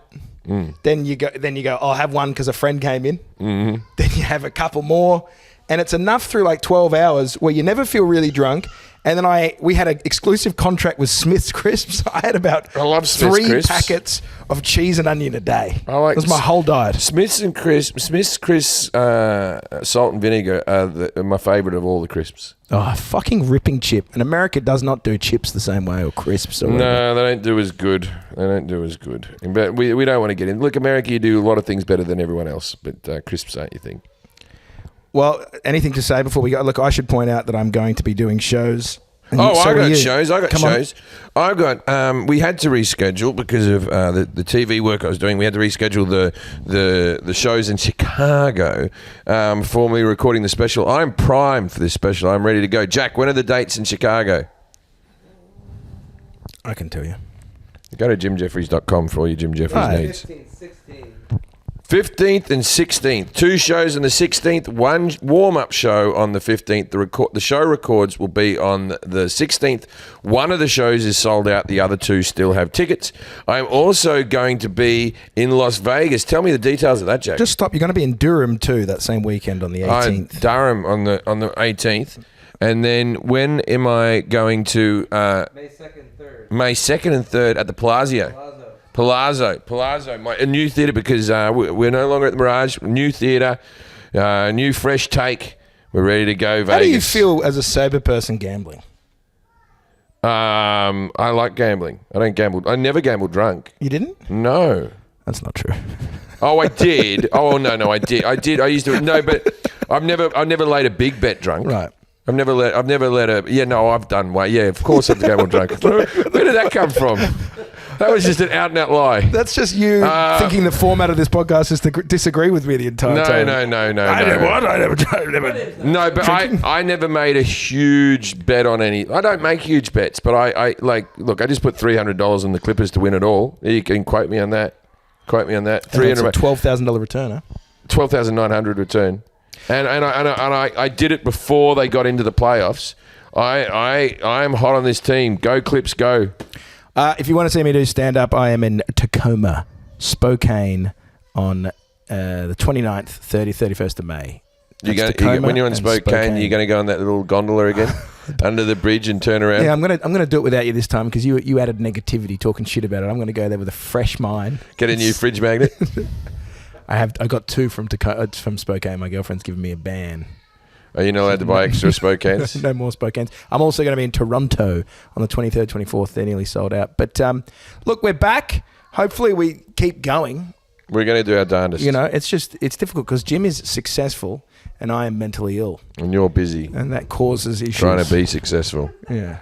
Then you go, I'll have one because a friend came in. Mm-hmm. Then you have a couple more. And it's enough through like 12 hours where you never feel really drunk. And then we had an exclusive contract with Smith's Crisps. I had about 3 packets of cheese and onion a day. It was my whole diet. Smith's Crisps salt and vinegar are my favourite of all the crisps. Oh, fucking ripping chip. And America does not do chips the same way or crisps. Or no, they don't do as good. But we don't want to get in. Look, America, you do a lot of things better than everyone else, but crisps ain't your thing. Well, anything to say before we go? Look, I should point out that I'm going to be doing shows. I got shows. I got. We had to reschedule because of the TV work I was doing. We had to reschedule the shows in Chicago for me recording the special. I'm primed for this special. I'm ready to go. Jack, when are the dates in Chicago? I can tell you. Go to jimjefferies.com for all your Jim Jefferies needs. 15th and 16th. 2 shows on the 16th, 1 warm-up show on the 15th. The show records will be on the 16th. One of the shows is sold out. The other 2 still have tickets. I'm also going to be in Las Vegas. Tell me the details of that, Jack. Just stop. You're going to be in Durham too that same weekend on the 18th. Durham on the 18th. And then when am I going to... May 2nd and 3rd. May 2nd and 3rd at the Palazzo, a new theatre because we're no longer at the Mirage. New theatre, new fresh take. We're ready to go. Vegas. How do you feel as a sober person gambling? I like gambling. I don't gamble. I never gambled drunk. You didn't? No. That's not true. Oh, I did. Oh, no, I did. I used to. No, but I've never laid a big bet drunk. Right. I've never let a. Yeah, no, I've done way. Yeah, of course I've gone drunk. Where did that come from? That was just an out and out lie. That's just you thinking the format of this podcast is to disagree with me the entire time. No. I never. No, but I never made a huge bet on any. I don't make huge bets, but I look. I just put $300 on the Clippers to win it all. You can quote me on that. That's a $12,000 return, huh? 12,900 return, and I did it before they got into the playoffs. I am hot on this team. Go Clips, go. If you want to see me do stand-up, I am in Tacoma, Spokane on the 29th, 30th, 31st of May. When you're in Spokane, you're going to go on that little gondola again under the bridge and turn around? Yeah, I'm gonna do it without you this time because you added negativity talking shit about it. I'm going to go there with a fresh mind. Get a new fridge magnet? I got 2 from Spokane. My girlfriend's given me a ban. Are you not allowed to buy extra Spokanes? No more Spokanes. I'm also going to be in Toronto on the 23rd, 24th. They're nearly sold out. But look, we're back. Hopefully we keep going. We're going to do our darndest. You know, it's difficult because Jim is successful and I am mentally ill. And you're busy. And that causes issues. Trying to be successful. Yeah.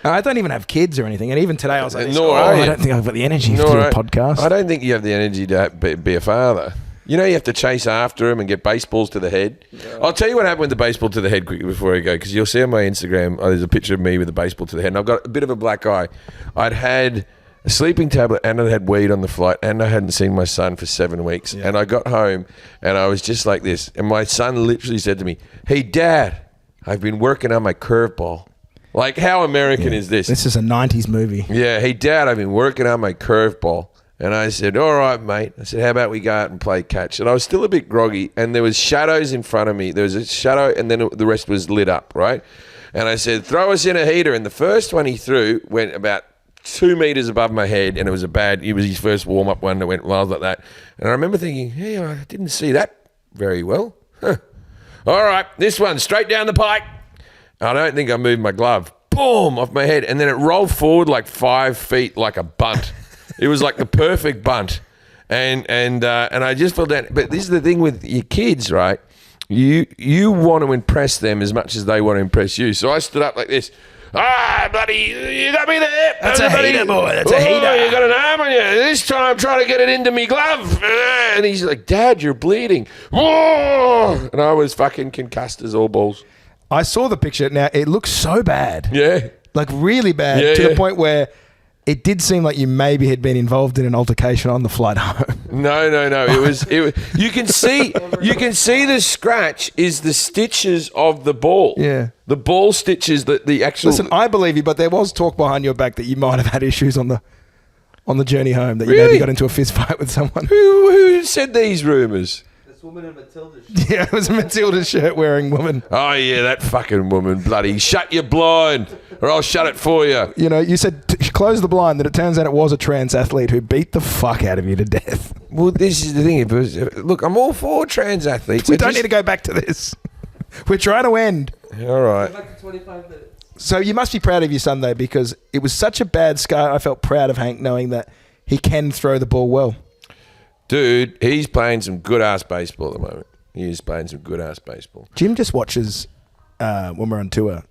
I don't even have kids or anything. And even today I was like, I don't think I've got the energy to do a podcast. I don't think you have the energy to be a father. You know, you have to chase after him and get baseballs to the head. Yeah. I'll tell you what happened with the baseball to the head quickly before I go, because you'll see on my Instagram, there's a picture of me with a baseball to the head, and I've got a bit of a black eye. I'd had a sleeping tablet, and I had weed on the flight, and I hadn't seen my son for 7 weeks. Yeah. And I got home, and I was just like this. And my son literally said to me, "Hey, Dad, I've been working on my curveball." Like, how American is this? This is a 90s movie. Yeah. "Hey, Dad, I've been working on my curveball." And I said, "All right, mate." I said, "How about we go out and play catch?" And I was still a bit groggy, and there was shadows in front of me. There was a shadow, and then the rest was lit up, right? And I said, "Throw us in a heater." And the first one he threw went about 2 meters above my head, and it was his first warm-up one that went wild like that. And I remember thinking, hey, I didn't see that very well. Huh. All right, this one, straight down the pike. I don't think I moved my glove. Boom, off my head. And then it rolled forward like 5 feet like a bunt. It was like the perfect bunt, and I just fell down. But this is the thing with your kids, right? You want to impress them as much as they want to impress you. So I stood up like this. "Ah, buddy, you got me there. That's a heater, boy. That's a heater. You got an arm on you. This time I'm trying to get it into me glove." And he's like, "Dad, you're bleeding." And I was fucking concussed as all balls. I saw the picture. Now, it looks so bad. Yeah. Like really bad to the point where it did seem like you maybe had been involved in an altercation on the flight home. No. It was. You can see the scratch is the stitches of the ball. Yeah. The ball stitches, the actual. Listen, I believe you, but there was talk behind your back that you might have had issues on the journey home. That you maybe got into a fist fight with someone. Who said these rumours? Woman in Matilda's shirt. Yeah, it was a Matilda shirt wearing woman. Oh yeah, that fucking woman. Bloody shut your blind or I'll shut it for you. You know, you said close the blind, that it turns out it was a trans athlete who beat the fuck out of you to death. Well, this is the thing. Look, I'm all for trans athletes. We don't need to go back to this. We're trying to end. All right. Go back to 25 minutes. So you must be proud of your son though, because it was such a bad scar. I felt proud of Hank knowing that he can throw the ball well. Dude, he's playing some good-ass baseball at the moment. He is playing some good-ass baseball. Jim just watches, when we're on tour,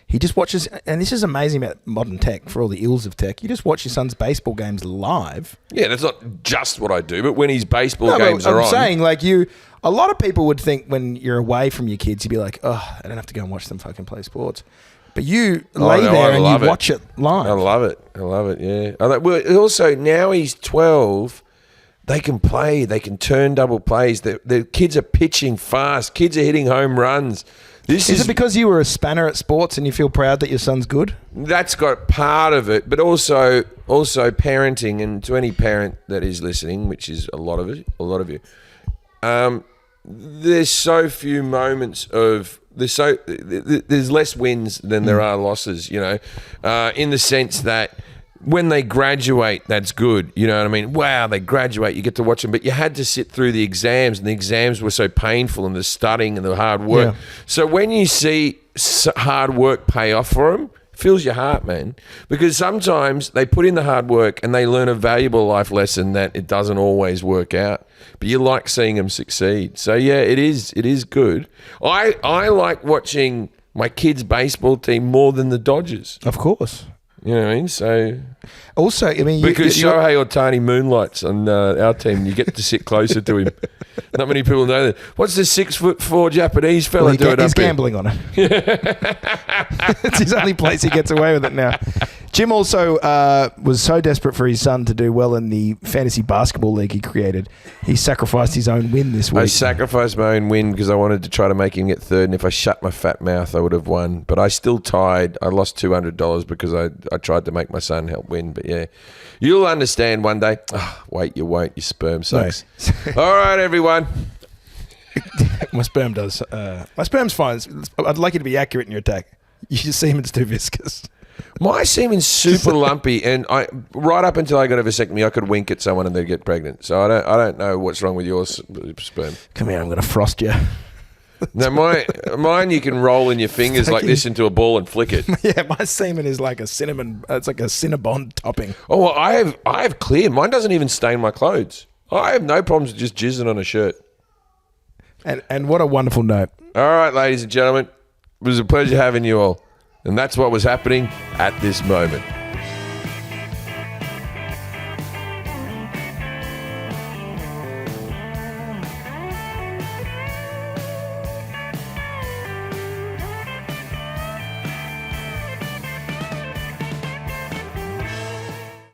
he just watches, and this is amazing about modern tech, for all the ills of tech, you just watch your son's baseball games live. Yeah, that's not just what I do, but when his baseball games are on. I'm saying, like a lot of people would think when you're away from your kids, you'd be like, oh, I don't have to go and watch them fucking play sports. But you lay there and you watch it live. I love it, yeah. Well, also, now he's 12... They can play. They can turn double plays. The kids are pitching fast. Kids are hitting home runs. Is it because you were a spanner at sports and you feel proud that your son's good? That's got part of it, but also parenting. And to any parent that is listening, which is a lot of you, there's so few moments of there's less wins than there are losses. You know, in the sense that. When they graduate, that's good. You know what I mean? Wow, they graduate, you get to watch them. But you had to sit through the exams, and the exams were so painful, and the studying and the hard work. Yeah. So when you see hard work pay off for them, Fills your heart, man. Because sometimes they put in the hard work and they learn a valuable life lesson that it doesn't always work out. But you like seeing them succeed. So yeah, it is good. I like watching my kids' baseball team more than the Dodgers. Of course. You know what I mean? So also, I mean, because Shohei Ohtani moonlights on our team, you get to sit closer to him. Not many people know that. What's the 6'4" Japanese fella doing? He's gambling on it. It's his only place he gets away with it now. Jim also was so desperate for his son to do well in the fantasy basketball league he created. He sacrificed his own win this week. I sacrificed my own win because I wanted to try to make him get third, and if I shut my fat mouth, I would have won. But I still tied. I lost $200 because I tried to make my son help win. But yeah, you'll understand one day. Oh, wait, you won't. Your sperm sucks. No. All right, everyone. My sperm does. My sperm's fine. I'd like you to be accurate in your attack. Your semen's too viscous. My semen's super lumpy, and right up until I got a vasectomy, I could wink at someone and they'd get pregnant. So I don't know what's wrong with your sperm. Come here, I'm going to frost you. No, mine you can roll in your fingers like this into a ball and flick it. Yeah, my semen is like a cinnamon. It's like a Cinnabon topping. Oh, well, I have clear. Mine doesn't even stain my clothes. I have no problems with just jizzing on a shirt. And what a wonderful note. All right, ladies and gentlemen, it was a pleasure having you all. And that's what was happening at this moment.